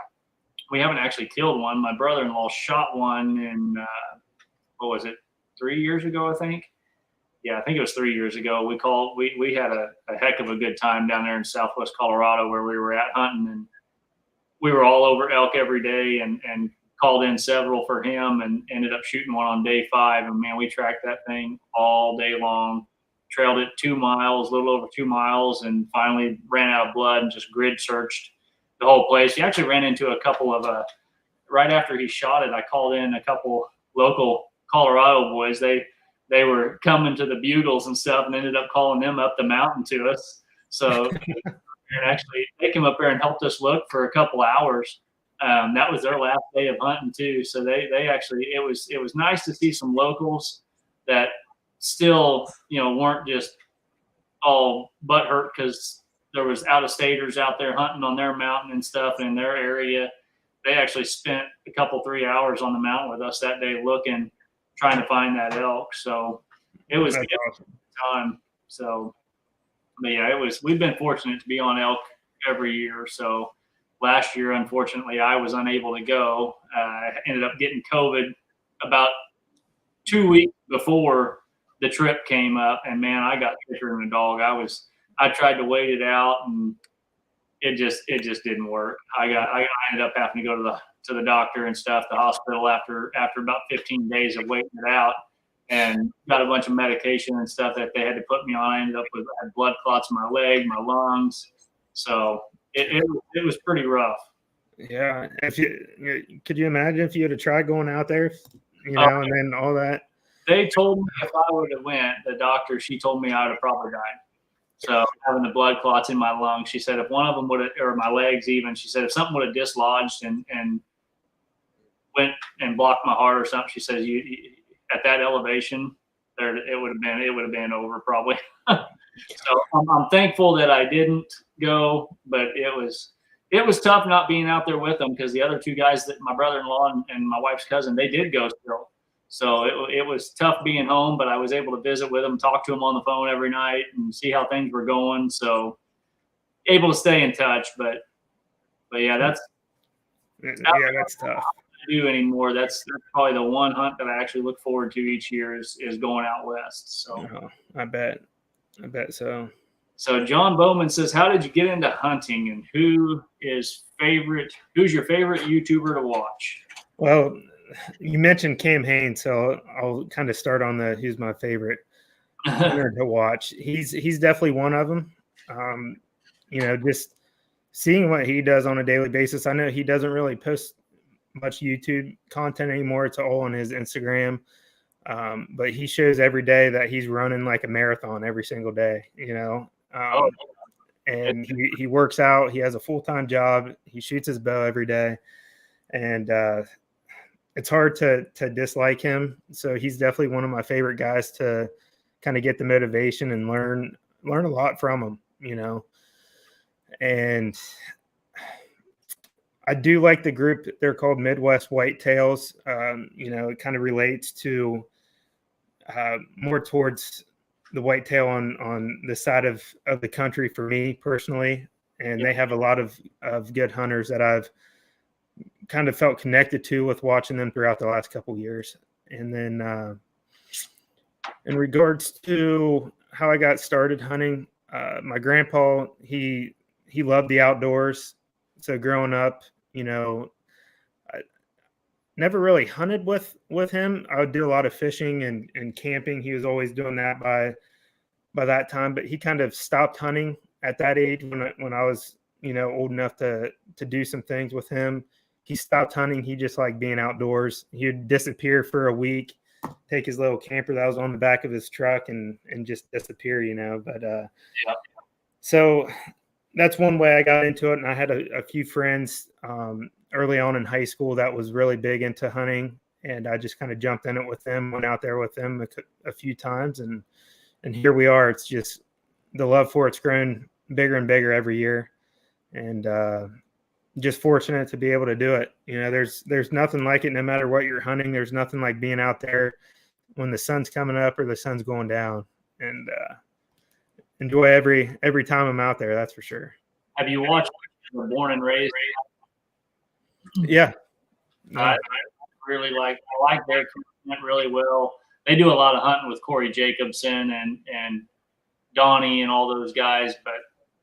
We haven't actually killed one. My brother-in-law shot one in what was it, 3 years ago, I think. Yeah, I think it was 3 years ago. We had a heck of a good time down there in Southwest Colorado where we were at hunting, and we were all over elk every day, and called in several for him, and ended up shooting one on day 5. And man, we tracked that thing all day long, trailed it 2 miles, a little over 2 miles, and finally ran out of blood and just grid searched the whole place. He actually ran into a couple of, right after he shot it, I called in a couple local Colorado boys. They were coming to the bugles and stuff, and ended up calling them up the mountain to us. So and actually they came up there and helped us look for a couple hours. That was their last day of hunting too. So they actually, it was nice to see some locals that still, weren't just all butthurt because there was out-of-staters out there hunting on their mountain and stuff in their area. They actually spent a couple, 3 hours on the mountain with us that day looking, trying to find that elk. So it was a good time. So, but yeah, we've been fortunate to be on elk every year. So last year, unfortunately, I was unable to go. I ended up getting COVID about 2 weeks before the trip came up, and man, I got sicker than a dog. I tried to wait it out, and it just didn't work. I ended up having to go to the doctor and stuff, the hospital after about 15 days of waiting it out, and got a bunch of medication and stuff that they had to put me on. I ended up with blood clots in my leg, my lungs. So it was pretty rough. Yeah. Could you imagine if you had tried going out there, and then all that? They told me if I would have went, the doctor, she told me I would have probably died. So having the blood clots in my lungs, she said if one of them would have, or my legs even, she said if something would have dislodged and went and blocked my heart or something, she says you at that elevation, it would have been over probably. So I'm thankful that I didn't go, but it was tough not being out there with them because the other 2 guys, that my brother-in-law and my wife's cousin, they did go still. So it was tough being home, but I was able to visit with them, talk to them on the phone every night, and see how things were going. So able to stay in touch, but yeah, that's tough. To do anymore. That's probably the one hunt that I actually look forward to each year is going out west. So I bet so. So John Bowman says, how did you get into hunting, and who's your favorite YouTuber to watch? Well, you mentioned Cam Haynes, so I'll kind of start on who's my favorite hunter to watch. He's definitely one of them. Just seeing what he does on a daily basis. I know he doesn't really post much YouTube content anymore. It's all on his Instagram. But he shows every day that he's running like a marathon every single day, and he works out. He has a full-time job. He shoots his bow every day, and it's hard to dislike him. So he's definitely one of my favorite guys to kind of get the motivation and learn a lot from him, and I do like the group. They're called Midwest Whitetails. It kind of relates to more towards the whitetail on the side of the country for me personally. And they have a lot of good hunters that I've kind of felt connected to with watching them throughout the last couple of years. And then in regards to how I got started hunting, my grandpa, he loved the outdoors. So growing up, you know, I never really hunted with him. I would do a lot of fishing and camping. He was always doing that by that time, but he kind of stopped hunting at that age when I was, old enough to do some things with him. He stopped hunting. He just liked being outdoors. He would disappear for a week, take his little camper that was on the back of his truck and just disappear, But Yeah. so that's one way I got into it. And I had a few friends early on in high school that was really big into hunting. And I just kind of jumped in it with them, went out there with them a few times. And here we are. It's just the love for it's grown bigger and bigger every year. And just fortunate to be able to do it. There's nothing like it no matter what you're hunting. There's nothing like being out there when the sun's coming up or the sun's going down. And enjoy every time I'm out there, that's for sure. Have you watched Born and Raised? Yeah. I really I like their content really well. They do a lot of hunting with Corey Jacobson and Donnie and all those guys, but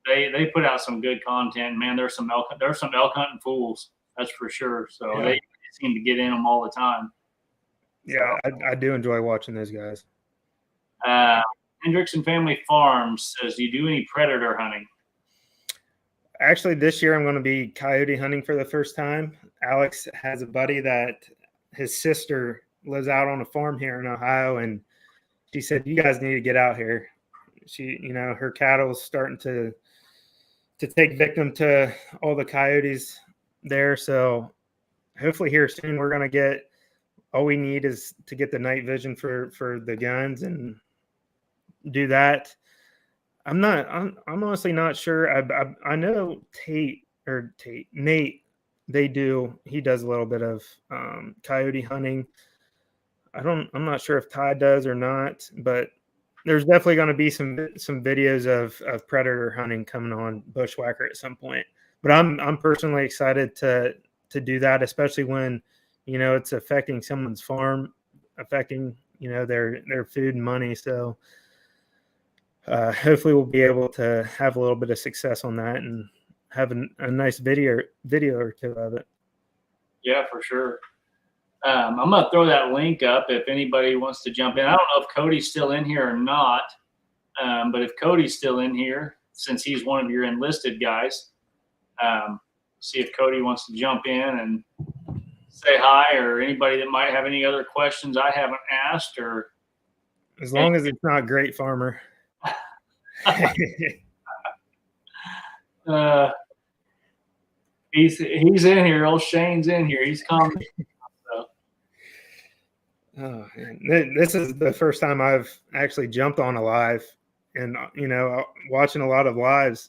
they put out some good content. Man, there's some elk hunting fools, that's for sure. So they seem to get in them all the time. Yeah, I do enjoy watching those guys. Hendrickson Family Farms says, do you do any predator hunting? Actually, this year I'm going to be coyote hunting for the first time. Alex has a buddy that his sister lives out on a farm here in Ohio, and she said, you guys need to get out here. She, her cattle's starting to take victim to all the coyotes there. So hopefully here soon we're going to get, all we need is to get the night vision for the guns and do that. I'm honestly not sure. I know Nate, he does a little bit of coyote hunting. I'm not sure if Ty does or not, but there's definitely going to be some videos of predator hunting coming on Bushwacker at some point. But I'm personally excited to do that, especially when, it's affecting someone's farm, affecting, their food and money. So hopefully we'll be able to have a little bit of success on that and have a nice video or two of it. Yeah, for sure. I'm going to throw that link up if anybody wants to jump in. I don't know if Cody's still in here or not, but if Cody's still in here, since he's one of your enlisted guys, see if Cody wants to jump in and say hi, or anybody that might have any other questions I haven't asked. Or as long as it's not Great Farmer. He's in here. Old Shane's in here. He's coming. Oh, man. This is the first time I've actually jumped on a live, and watching a lot of lives.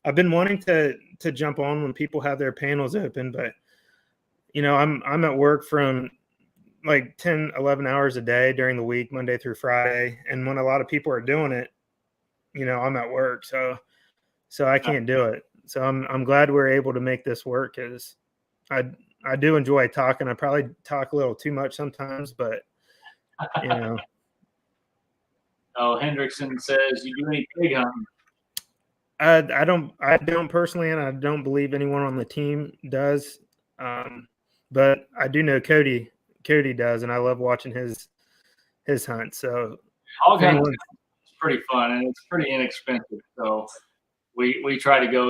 I've been wanting to jump on when people have their panels open, but I'm at work from like 10, 11 hours a day during the week, Monday through Friday, and when a lot of people are doing it, I'm at work, so I can't do it. So I'm glad we're able to make this work, because I do enjoy talking. I probably talk a little too much sometimes, but Oh, Hendrickson says, you do any pig hunting? I don't personally, and I don't believe anyone on the team does. But I do know Cody does, and I love watching his hunt. So hog hunting is pretty fun, and it's pretty inexpensive. So we try to go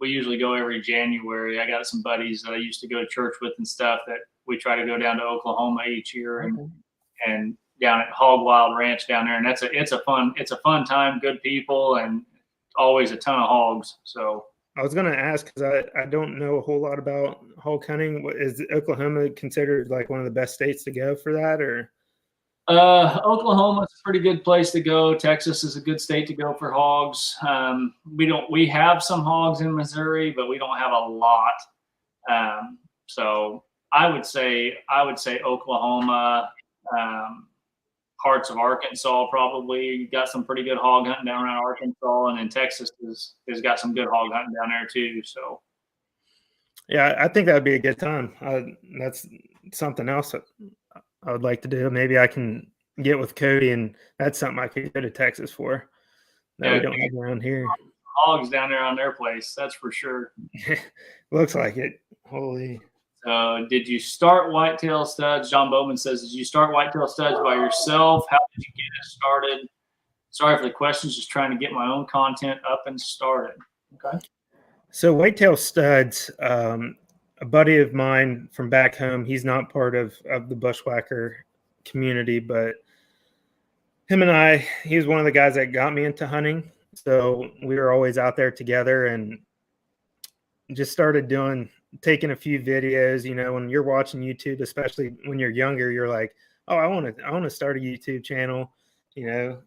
we usually go every January. I got some buddies that I used to go to church with and stuff that we try to go down to Oklahoma each year and down at Hog Wild Ranch down there. And it's a fun time, good people, and always a ton of hogs. So I was going to ask, because I don't know a whole lot about hog hunting. Is Oklahoma considered like one of the best states to go for that, or? Oklahoma's a pretty good place to go. Texas is a good state to go for hogs. We have some hogs in Missouri, but we don't have a lot. So I would say Oklahoma, parts of Arkansas, probably. You got some pretty good hog hunting down around Arkansas, and then Texas has got some good hog hunting down there too. So yeah, I think that'd be a good time. That's something else that I would like to do. Maybe I can get with Cody, and that's something I could go to Texas for that we don't have around here. hogs down there on their place. That's for sure. Looks like it. Holy. So did you start Whitetail Studs? John Bowman says, did you start Whitetail Studs by yourself? How did you get it started? Sorry for the questions, just trying to get my own content up and started. Okay. So Whitetail Studs, a buddy of mine from back home, he's not part of the Bushwacker community, but him and I, he was one of the guys that got me into hunting. So we were always out there together and just started taking a few videos. You know, when you're watching YouTube, especially when you're younger, you're like, oh, I want to start a YouTube channel, you know.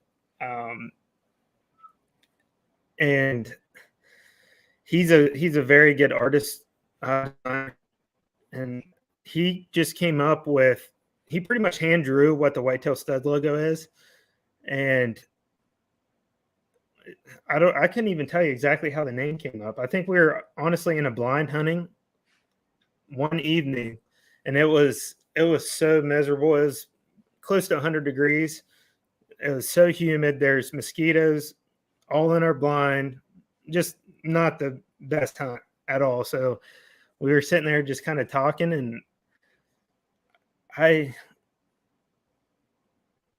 And he's a very good artist, and he just came up with, he pretty much hand drew what the Whitetail Stud logo is, and I couldn't even tell you exactly how the name came up. I think we were honestly in a blind hunting one evening, and it was so miserable. It was close to 100 degrees. It was so humid. There's mosquitoes all in our blind. Just not the best hunt at all. So we were sitting there just kind of talking, and I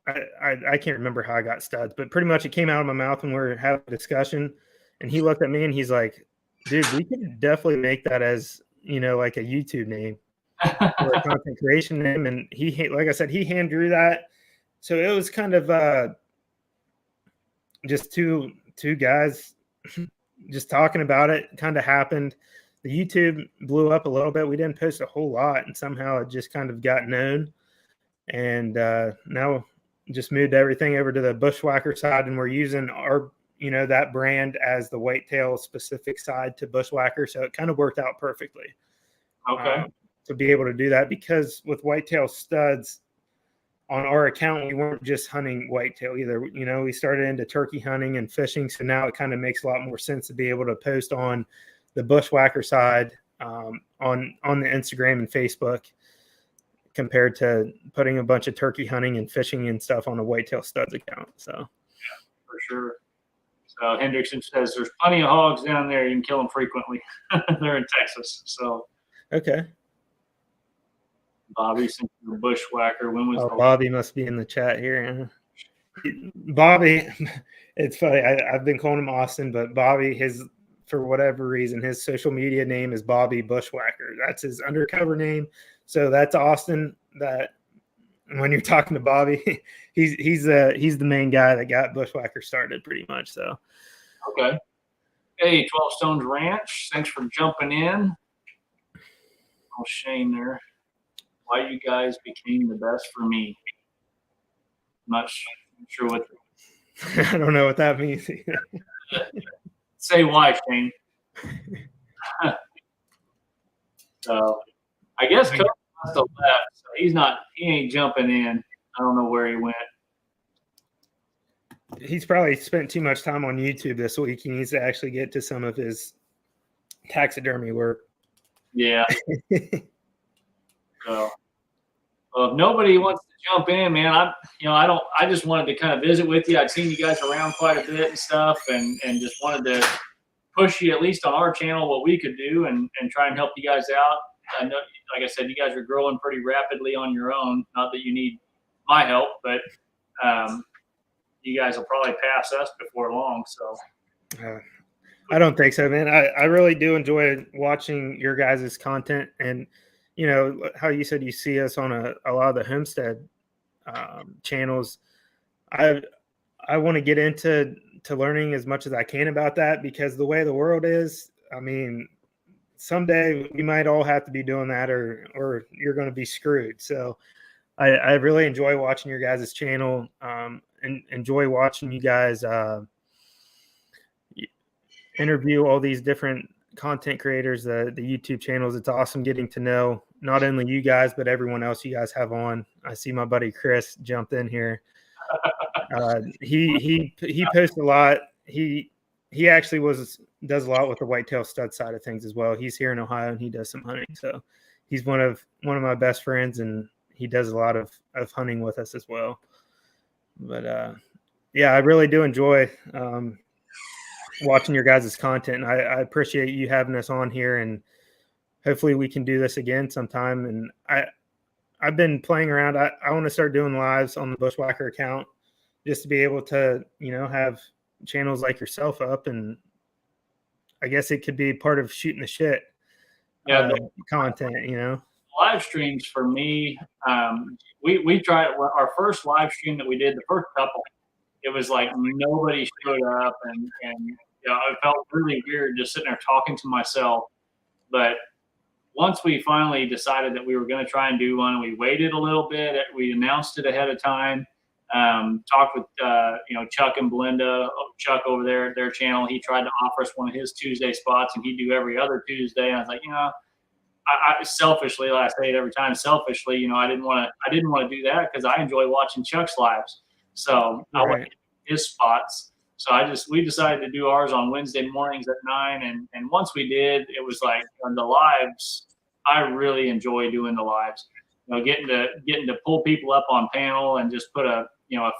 can't remember how I got studs, but pretty much it came out of my mouth when we were having a discussion, and he looked at me and he's like, dude, we could definitely make that as, you know, like a YouTube name or a content creation name. And he, like I said, he hand drew that. So it was kind of just two guys just talking about it. Kind of happened. The YouTube blew up a little bit. We didn't post a whole lot, and somehow it just kind of got known. And now just moved everything over to the Bushwacker side, and we're using our, you know, that brand as the Whitetail specific side to Bushwacker. So it kind of worked out perfectly. Okay. To be able to do that, because with Whitetail Studs on our account, we weren't just hunting whitetail either. You know, we started into turkey hunting and fishing. So now it kind of makes a lot more sense to be able to post on the Bushwacker side on the Instagram and Facebook, compared to putting a bunch of turkey hunting and fishing and stuff on a Whitetail Studs account. So yeah, for sure. So Hendrickson says there's plenty of hogs down there. You can kill them frequently. They're in Texas. So okay. Bobby sent the Bushwacker. When was Bobby must be in the chat here. Bobby, it's funny. I've been calling him Austin, but Bobby, for whatever reason, his social media name is Bobby Bushwacker. That's his undercover name. So that's Austin. That when you're talking to Bobby, he's the main guy that got Bushwacker started, pretty much. So okay. Hey, 12 Stones Ranch, thanks for jumping in. Oh, Shane there. Why you guys became the best for me? I'm not sure what. I don't know what that means. Say why, Shane. So I guess Coach must have left. So he ain't jumping in. I don't know where he went. He's probably spent too much time on YouTube this week. He needs to actually get to some of his taxidermy work. Yeah. So, well, if nobody wants to jump in, man, I just wanted to kind of visit with you. I'd seen you guys around quite a bit and stuff, and just wanted to push you, at least on our channel, what we could do and try and help you guys out. I know, like I said, you guys are growing pretty rapidly on your own. Not that you need my help, but you guys will probably pass us before long. So I don't think so, man. I really do enjoy watching your guys' content, and you know how you said you see us on a lot of the homestead channels. I want to get into learning as much as I can about that, because the way the world is, I mean, someday we might all have to be doing that, or you're going to be screwed. So I really enjoy watching your guys' channel, and enjoy watching you guys interview all these different content creators, the YouTube channels. It's awesome getting to know not only you guys, but everyone else you guys have on. I see my buddy Chris jumped in here. He posts a lot. He actually does a lot with the Whitetail Stud side of things as well. He's here in Ohio and he does some hunting. So he's one of my best friends, and he does a lot of hunting with us as well. But yeah, I really do enjoy watching your guys' content. I appreciate you having us on here, and hopefully we can do this again sometime. And I've been playing around. I want to start doing lives on the Bushwacker account just to be able to, have channels like yourself up, and I guess it could be part of shooting the shit content. Live streams for me, we tried our first live stream that we did, the first couple. It was like nobody showed up, and it felt really weird just sitting there talking to myself. But once we finally decided that we were going to try and do one, we waited a little bit. We announced it ahead of time. Talked with Chuck and Belinda. Chuck over there at their channel, he tried to offer us one of his Tuesday spots, and he'd do every other Tuesday. And I was like, I selfishly, like I say it every time, selfishly, I didn't want to do that because I enjoy watching Chuck's lives. So I went his spots. So we decided to do ours on Wednesday mornings at 9. And once we did, it was like the lives. I really enjoy doing the lives. Getting to pull people up on panel and just put a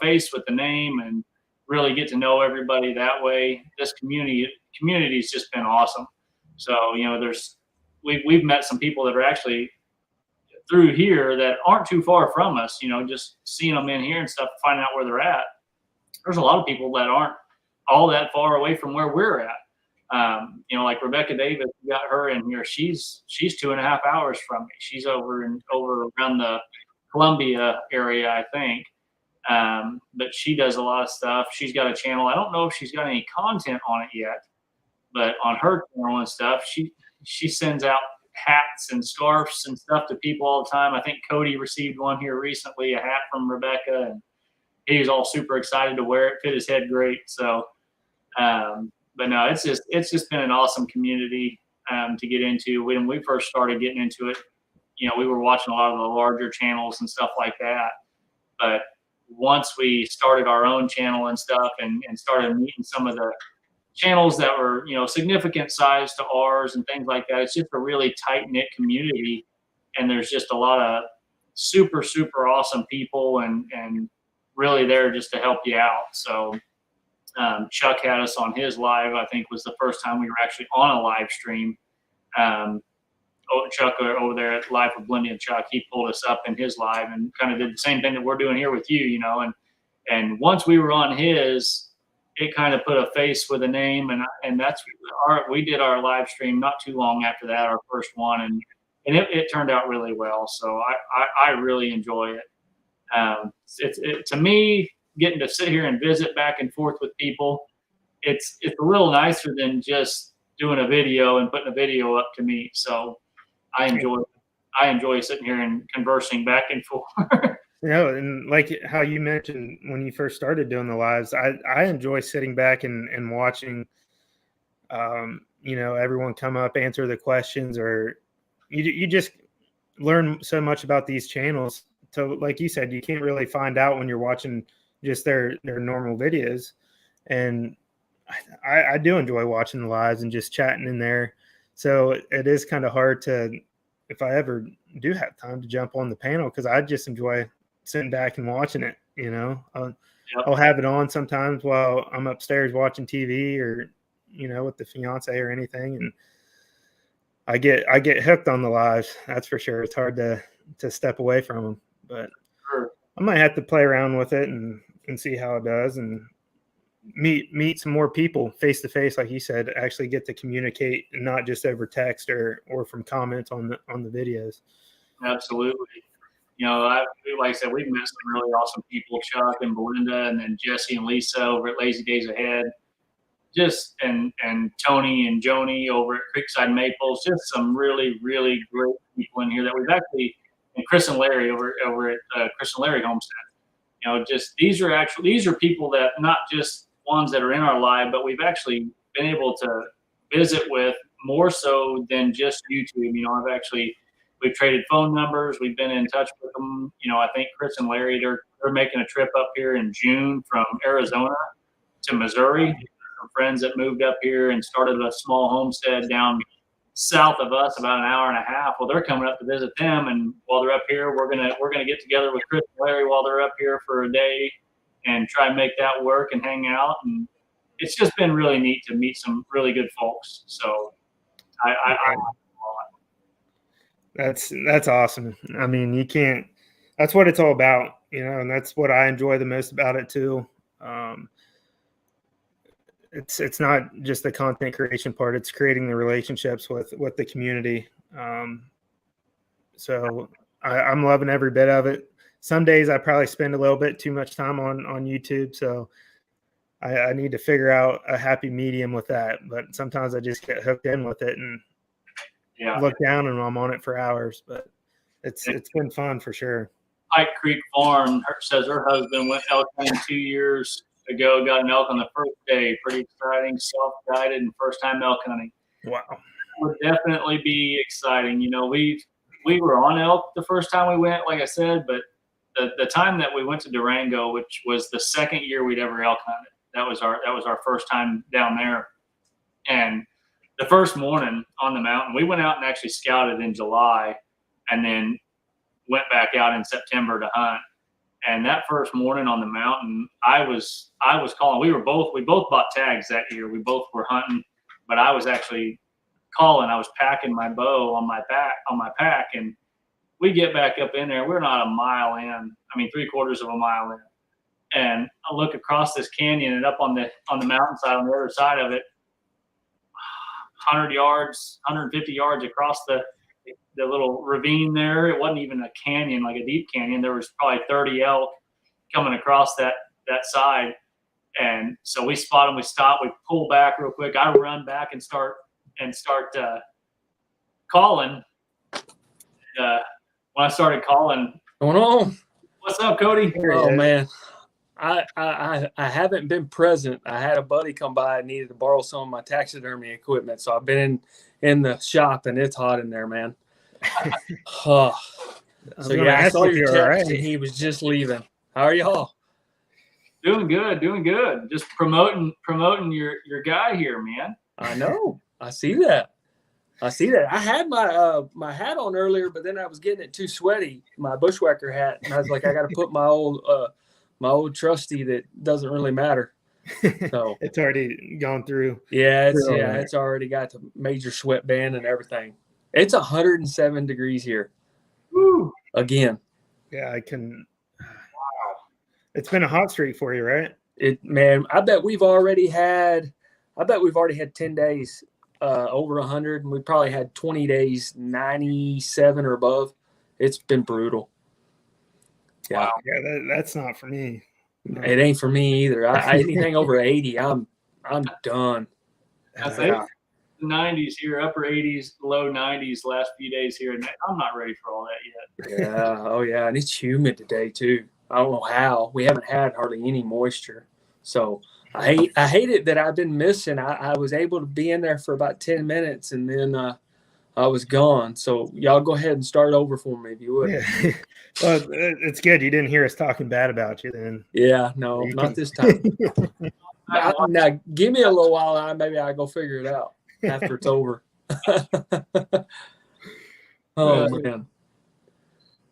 face with the name and really get to know everybody that way. This community's just been awesome. So we've met some people that are actually through here that aren't too far from us. Just seeing them in here and stuff, finding out where they're at. There's a lot of people that aren't all that far away from where we're at. Like Rebecca Davis, we got her in here. She's 2.5 hours from me. She's over around the Columbia area, I think. But she does a lot of stuff. She's got a channel. I don't know if she's got any content on it yet, but on her channel and stuff, she sends out hats and scarves and stuff to people all the time. I think Cody received one here recently, a hat from Rebecca, and he was all super excited to wear it. Fit his head great. So, but no, it's just been an awesome community to get into. When we first started getting into it, we were watching a lot of the larger channels and stuff like that. But once we started our own channel and stuff, and started meeting some of the channels that were significant size to ours and things like that, it's just a really tight knit community, and there's just a lot of super awesome people and really there just to help you out. So Chuck had us on his live. I think was the first time we were actually on a live stream. Chuck over there at Live with Blindy and Chuck, he pulled us up in his live and kind of did the same thing that we're doing here with you, and once we were on his, it kind of put a face with a name, and we did our live stream not too long after that, our first one, and it turned out really well. So I really enjoy it. To me, getting to sit here and visit back and forth with people, it's a little nicer than just doing a video and putting a video up to me. So I enjoy sitting here and conversing back and forth. And like how you mentioned when you first started doing the lives, I enjoy sitting back and watching, everyone come up, answer the questions, or you just learn so much about these channels. So like you said, you can't really find out when you're watching just their normal videos. And I do enjoy watching the lives and just chatting in there. So it is kind of hard to, if I ever do have time, to jump on the panel, because I just enjoy sitting back and watching it. I'll have it on sometimes while I'm upstairs watching TV or with the fiance or anything, and I get hooked on the lives. That's for sure. It's hard to step away from them, but I might have to play around with it and see how it does, and meet some more people face to face, like you said, actually get to communicate, and not just over text or from comments on the videos. Absolutely. Like I said, we've met some really awesome people, Chuck and Belinda, and then Jesse and Lisa over at Lazy Days Ahead, just and Tony and Joni over at Creekside Maples, just some really great people in here that we've actually, and Chris and Larry over at Chris and Larry Homestead. Just these are people that not just ones that are in our live, but we've actually been able to visit with more so than just YouTube. We've traded phone numbers. We've been in touch with them. I think Chris and Larry, they're making a trip up here in June from Arizona to Missouri. Some friends that moved up here and started a small homestead down south of us, about an hour and a half. Well, they're coming up to visit them, and while they're up here, we're gonna get together with Chris and Larry while they're up here for a day and try and make that work and hang out. And it's just been really neat to meet some really good folks. So I That's awesome. I mean, you can't. That's what it's all about, and that's what I enjoy the most about it too. It's not just the content creation part; it's creating the relationships with the community. So I'm loving every bit of it. Some days I probably spend a little bit too much time on YouTube, so I need to figure out a happy medium with that. But sometimes I just get hooked in with it and look down and I'm on it for hours. But it's been fun for sure. Pike Creek Farm says her husband went elk hunting 2 years ago, got an elk on the first day. Pretty exciting, self-guided, and first-time elk hunting. Wow. Would definitely be exciting. We were on elk the first time we went, like I said, but the time that we went to Durango, which was the second year we'd ever elk hunted, that was our first time down there. And the first morning on the mountain, we went out and actually scouted in July, and then went back out in September to hunt. And that first morning on the mountain, I was calling. We both bought tags that year. We both were hunting, but I was actually calling. I was packing my bow on my pack, and we get back up in there. We're not a mile in. I mean, 3/4 of a mile in. And I look across this canyon, and up on the mountainside on the other side of it, 100 yards, 150 yards across the little ravine there. It wasn't even a canyon, like a deep canyon. There was probably 30 elk coming across that side. And so we spot them, we stop, we pull back real quick. I run back and start calling. When I started calling, going on? What's up, Cody? Oh man, I haven't been present. I had a buddy come by and needed to borrow some of my taxidermy equipment, so I've been in the shop and it's hot in there, man. So yeah, I saw your text and he was just leaving. How are y'all? Doing good. Just promoting your guy here, man. I know. I see that. I had my hat on earlier, but then I was getting it too sweaty, my Bushwacker hat, and I was like, I got to put my old trusty that doesn't really matter. So it's already gone through. Yeah, it's already got the major sweatband and everything. It's 107 degrees here. Woo. Again. Yeah, I can. Wow. It's been a hot streak for you, right? Man, I bet we've already had 10 days over 100, and we probably had 20 days 97 or above. It's been brutal. Yeah. Wow. Yeah, that's not for me. No. It ain't for me either. Anything over 80, I'm done. That's it. 90s here, upper 80s, low 90s last few days here, and I'm not ready for all that yet. Yeah, oh yeah, and it's humid today too. I don't know how. We haven't had hardly any moisture, so I hate it that I've been missing. I was able to be in there for about 10 minutes, and then I was gone. So y'all go ahead and start over for me if you would. Yeah. Well, it's good you didn't hear us talking bad about you then. Yeah, no, not this time. Now give me a little while, maybe I'll go figure it out after it's over. Oh man.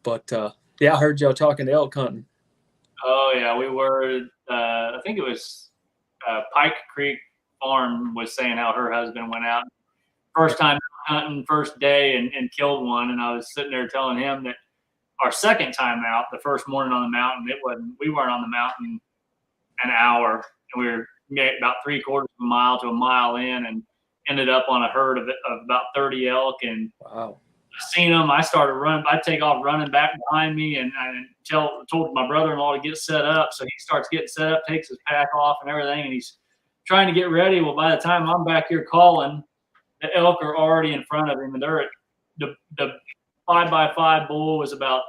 But yeah, I heard y'all talking to elk hunting. Oh yeah, we were I think it was Pike Creek Farm was saying how her husband went out first time hunting, first day, and killed one. And I was sitting there telling him that our second time out, the first morning on the mountain, we weren't on the mountain an hour, and we were about 3/4 of a mile to a mile in, and ended up on a herd of about 30 elk. And wow, I seen them. I started running. I take off running back behind me, and I told my brother-in-law to get set up. So he starts getting set up, takes his pack off and everything, and he's trying to get ready. Well, by the time I'm back here calling, the elk are already in front of him, and they're at the 5x5 bull was about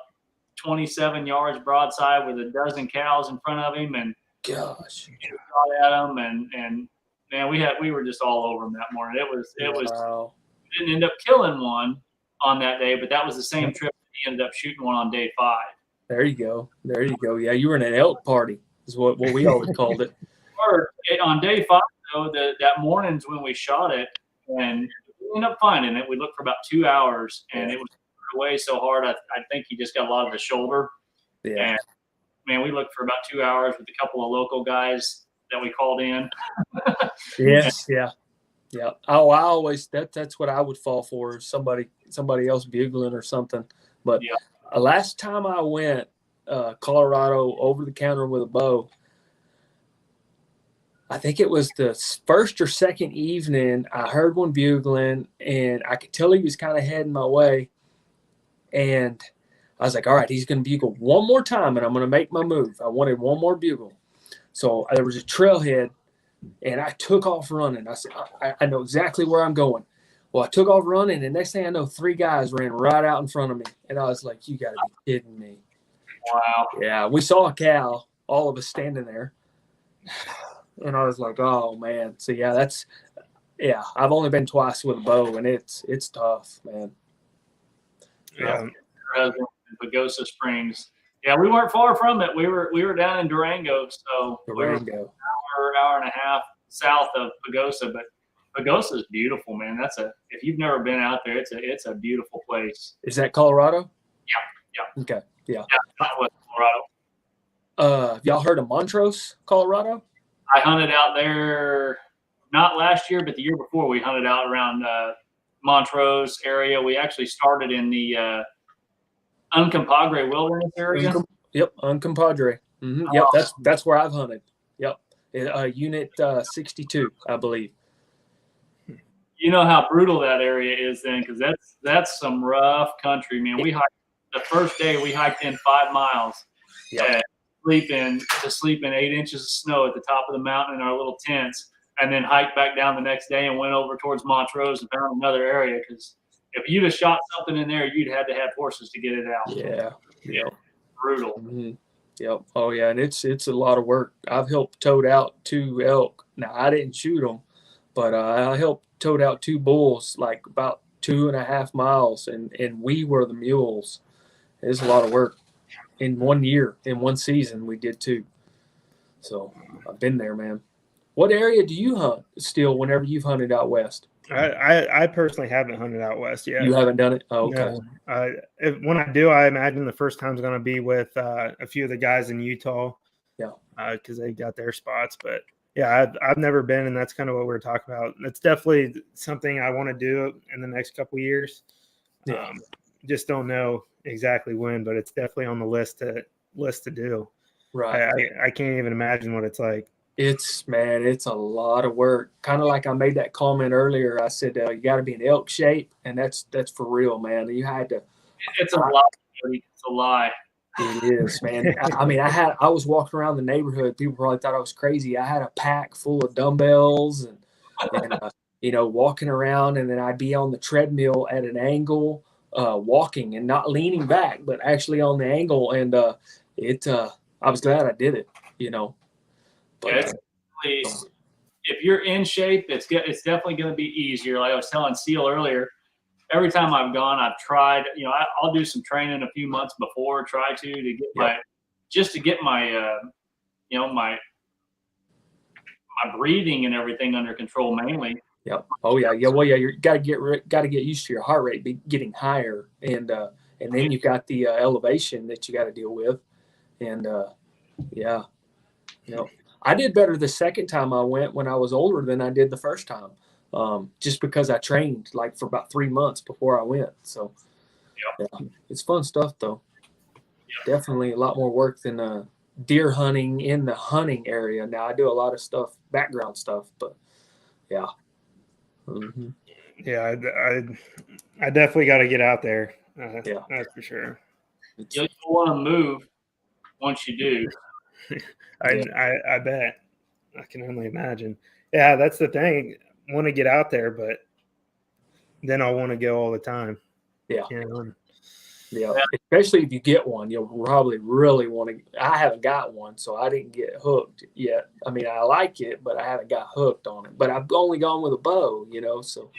27 yards broadside with a dozen cows in front of him, and gosh, shot at him, and man, we were just all over him that morning. It was wow. We didn't end up killing one on that day, but that was the same trip. He ended up shooting one on day 5. There you go. Yeah, you were in an elk party is what we always called it. Or on day 5 though, that morning's when we shot it, and we ended up finding it. We looked for about 2 hours, and it was away so hard. I think he just got a lot of the shoulder. Yeah. And man, we looked for about 2 hours with a couple of local guys that we called in. Yes, yeah. Yeah. Oh, I always that's what I would fall for, somebody else bugling or something. But Yeah. Last time I went Colorado over the counter with a bow, I think it was the first or second evening, I heard one bugling and I could tell he was kind of heading my way. And I was like, all right, he's going to bugle one more time and I'm going to make my move. I wanted one more bugle. So there was a trailhead and I took off running. I said, I know exactly where I'm going. Well, I took off running, and next thing I know, 3 guys ran right out in front of me. And I was like, you got to be kidding me. Wow. Yeah, we saw a cow, all of us standing there. And I was like, oh, man. So, yeah, I've only been twice with a bow, and it's tough, man. Yeah. In Pagosa Springs. Yeah, we weren't far from it. We were down in Durango, so Durango. We were hour and a half south of Pagosa, but Pagosa is beautiful, man. If you've never been out there, it's a beautiful place. Is that Colorado? Yeah. Okay. Yeah. Southwest Colorado. Y'all heard of Montrose, Colorado? I hunted out there not last year, but the year before. We hunted out around Montrose area. We actually started in the Uncompahgre Wilderness area. Yep, Uncompahgre. Mm-hmm. Yep, that's where I've hunted. Yep, Unit 62, I believe. You know how brutal that area is then, because that's some rough country, man. We hiked the first day. We hiked in 5 miles. Yeah. Sleep in 8 inches of snow at the top of the mountain in our little tents, and then hiked back down the next day and went over towards Montrose and found another area, because if you'd have shot something in there, you'd had to have horses to get it out. Yeah. Yep. Brutal. Mm-hmm. Yep. Oh yeah, and it's a lot of work. I've helped tote out 2 elk. Now I didn't shoot them, but I helped tote out 2 bulls, like about 2.5 miles, and we were the mules. It's a lot of work. In 1 year, in 1 season, we did 2. So I've been there, man. What area do you hunt still whenever you've hunted out west? I personally haven't hunted out west yet. You haven't done it? Oh, okay. No. When I do, I imagine the first time is going to be with a few of the guys in Utah. Yeah. Because they got their spots. But yeah, I've never been, and that's kind of what we're talking about. It's definitely something I want to do in the next couple of years. Yeah. Just don't know exactly when, but it's definitely on the list to do. Right. I can't even imagine what it's like. It's a lot of work. Kind of like I made that comment earlier. I said you got to be in elk shape, and that's for real, man. You had to. It's a lie. It's a lie. It is, man. I was walking around the neighborhood. People probably thought I was crazy. I had a pack full of dumbbells and walking around, and then I'd be on the treadmill at an angle, walking and not leaning back, but actually on the angle. And I was glad I did it, But, if you're in shape, it's definitely going to be easier. Like I was telling Seal earlier, every time I've gone, I've tried. I'll do some training a few months before, try to get my my breathing and everything under control mainly. Yep. Oh yeah. Yeah. Well, yeah. You got to get used to your heart rate getting higher, and then you've got the elevation that you got to deal with, and I did better the second time I went when I was older than I did the first time, just because I trained like for about 3 months before I went. So, yeah, it's fun stuff though. Yep. Definitely a lot more work than deer hunting in the hunting area. Now I do a lot of stuff, background stuff, but yeah. Mm-hmm. Yeah, I definitely got to get out there. That's for sure. You'll want to move once you do. I bet. I can only imagine. Yeah, that's the thing. I want to get out there, but then I'll want to go all the time. Yeah. Yeah. Especially if you get one, you'll probably really want to. I haven't got one, so I didn't get hooked yet. I mean, I like it, but I haven't got hooked on it. But I've only gone with a bow, so.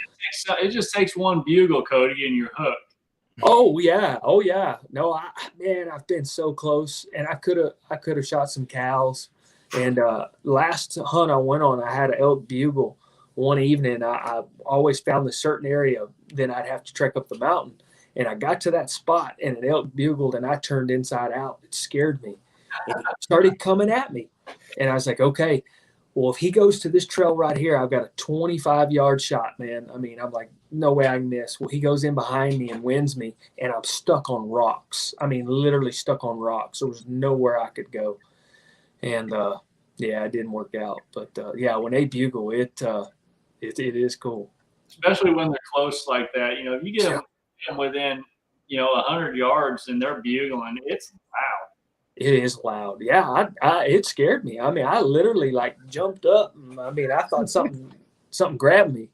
It just takes one bugle, Cody, and you're hooked. Oh yeah. No, I've been so close, and I could have shot some cows. And last hunt I went on, I had an elk bugle one evening. I always found a certain area, then I'd have to trek up the mountain. And I got to that spot, and an elk bugled, and I turned inside out. It scared me. And it started coming at me. And I was like, okay, well, if he goes to this trail right here, I've got a 25-yard shot, man. I mean, I'm like, no way I can miss. Well, he goes in behind me and wins me, and I'm stuck on rocks. I mean, literally stuck on rocks. There was nowhere I could go. And, yeah, it didn't work out. But, yeah, when they bugle, it is cool. Especially when they're close like that. You know, if you get them within, 100 yards and they're bugling, it's loud. It is loud. Yeah, it scared me. I mean, I literally like jumped up. I mean, I thought something grabbed me,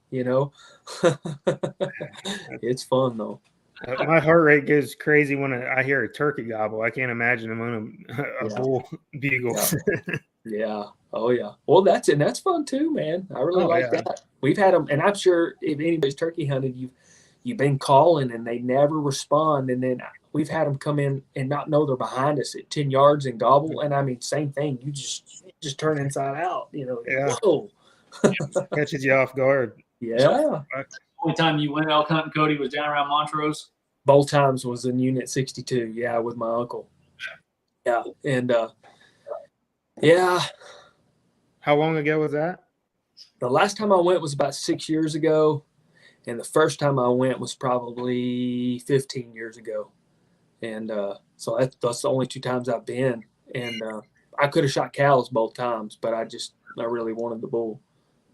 It's fun though. My heart rate goes crazy when I hear a turkey gobble. I can't imagine when a bull bugles. Yeah. Oh yeah. Well, that's fun too, man. I really like that. We've had them, and I'm sure if anybody's turkey hunted, you've been calling and they never respond, and then we've had them come in and not know they're behind us at 10 yards and gobble. And I mean, same thing. You just turn inside out, Yeah. Whoa. Catches you off guard. Yeah. The only time you went elk hunting, Cody, was down around Montrose? Both times was in Unit 62. Yeah, with my uncle. Yeah. And, yeah. How long ago was that? The last time I went was about 6 years ago. And the first time I went was probably 15 years ago. And so that's the only 2 times I've been. And I could have shot cows both times, but I really wanted the bull.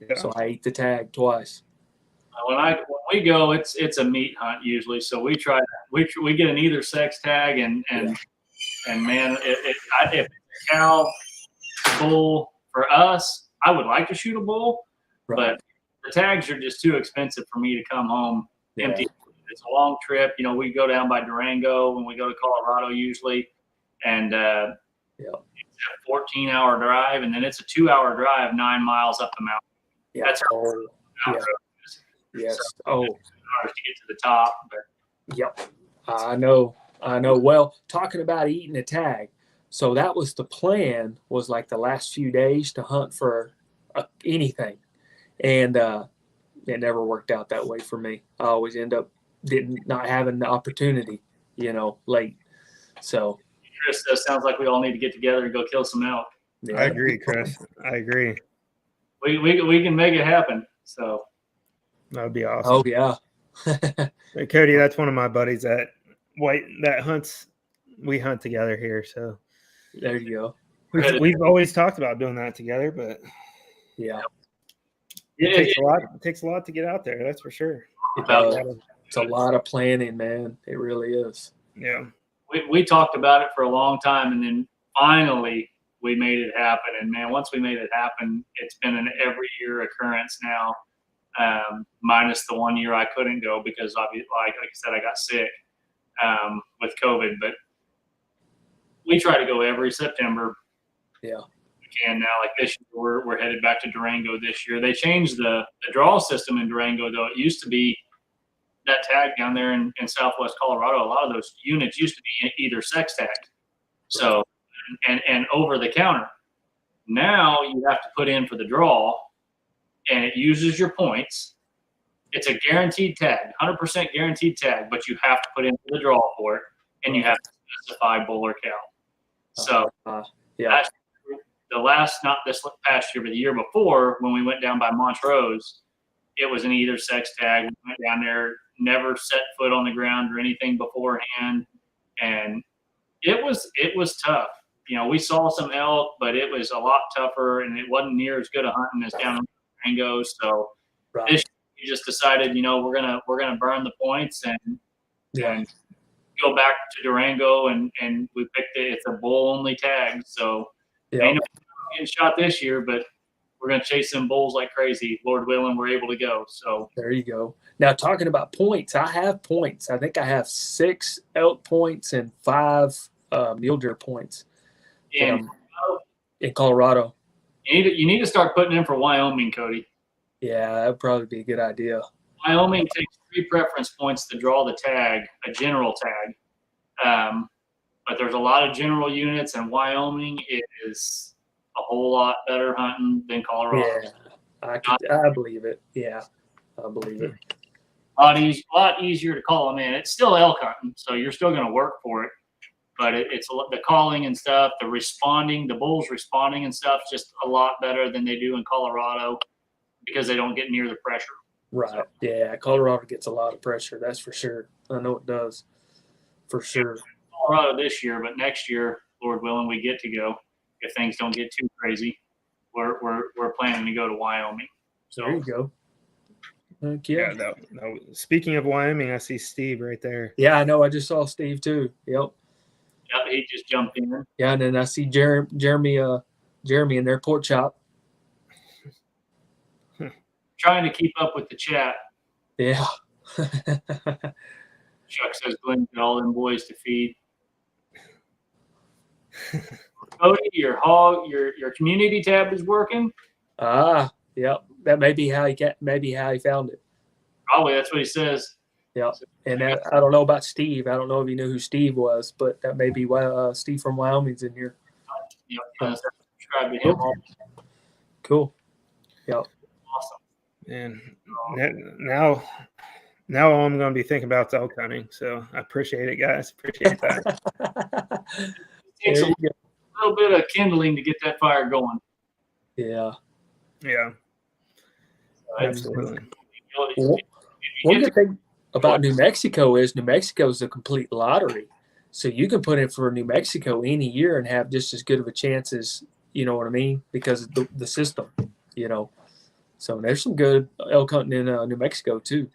Yeah. So I ate the tag twice. When we go, it's a meat hunt usually. So we get an either sex tag and man, if it's a cow, bull for us, I would like to shoot a bull, but the tags are just too expensive for me to come home empty. It's a long trip. We go down by Durango when we go to Colorado usually, and it's a 14-hour drive, and then it's a 2-hour drive 9 miles up the mountain. Yeah. That's yes. So, hours to get to the top. But. Yep. I know. Well, talking about eating a tag, so that was the plan. Was like the last few days to hunt for anything. And it never worked out that way for me. I always end up not having the opportunity, late. So, Chris, that sounds like we all need to get together and go kill some elk. Yeah. I agree, Chris. I agree. We can make it happen. So that would be awesome. Oh yeah. Hey, Cody, that's one of my buddies that hunts. We hunt together here. So there you go. We've always talked about doing that together, but yeah. It takes a lot to get out there. That's for sure. It's a lot of planning, man. It really is. Yeah. We talked about it for a long time, and then finally we made it happen. And man, once we made it happen, it's been an every year occurrence now, minus the 1 year I couldn't go because obviously, like I said, I got sick with COVID. But we try to go every September. Yeah. Can now. Like this year, we're headed back to Durango this year. They changed the draw system in Durango, though. It used to be that tag down there in southwest Colorado. A lot of those units used to be either sex tag, so and over the counter. Now you have to put in for the draw, and it uses your points. It's a guaranteed tag, 100% guaranteed tag, but you have to put in for the draw for it, and you have to specify bull or cow. So not this past year, but the year before, when we went down by Montrose, it was an either sex tag. We went down there, never set foot on the ground or anything beforehand, and it was tough. We saw some elk, but it was a lot tougher, and it wasn't near as good a hunting as down in Durango. So this year we just decided, we're gonna burn the points and go back to Durango, and we picked it. It's a bull only tag, so ain't no getting shot this year, but we're going to chase some bulls like crazy. Lord willing, we're able to go. So there you go. Now, talking about points, I have points. I think I have 6 elk points and 5 mule deer points in Colorado. You need to start putting in for Wyoming, Cody. Yeah, that would probably be a good idea. Wyoming takes 3 preference points to draw the tag, a general tag. But there's a lot of general units, and Wyoming is a whole lot better hunting than Colorado. Yeah, I believe it. Yeah, I believe it. A lot easier to call them in. It's still elk hunting, so you're still going to work for it. but it's the calling and stuff, the responding, the bulls responding and stuff, just a lot better than they do in Colorado because they don't get near the pressure. Right. So, yeah, Colorado gets a lot of pressure. That's for sure. I know it does. For sure. Colorado this year, but next year, Lord willing, we get to go. If things don't get too crazy, we're planning to go to Wyoming. So there you go. Heck yeah. No, speaking of Wyoming, I see Steve right there. Yeah, I know. I just saw Steve too. Yep. Yep, he just jumped in. Yeah, and then I see Jeremy in their pork chop. Trying to keep up with the chat. Yeah. Chuck says Glenn got all them boys to feed. Cody, your community tab is working. Yep. That may be how he found it. Probably that's what he says. Yeah. And I don't know about Steve. I don't know if you knew who Steve was, but that may be why Steve from Wyoming's in here. Yep. Subscribe to him. Cool. Yep. Awesome. And now all I'm going to be thinking about is elk hunting. So I appreciate it, guys. Appreciate that. It takes a little bit of kindling to get that fire going. Yeah. Yeah. Absolutely. One good thing about New Mexico is New Mexico is a complete lottery. So you can put in for New Mexico any year and have just as good of a chance as, you know what I mean? Because of the system, you know. So there's some good elk hunting in New Mexico too.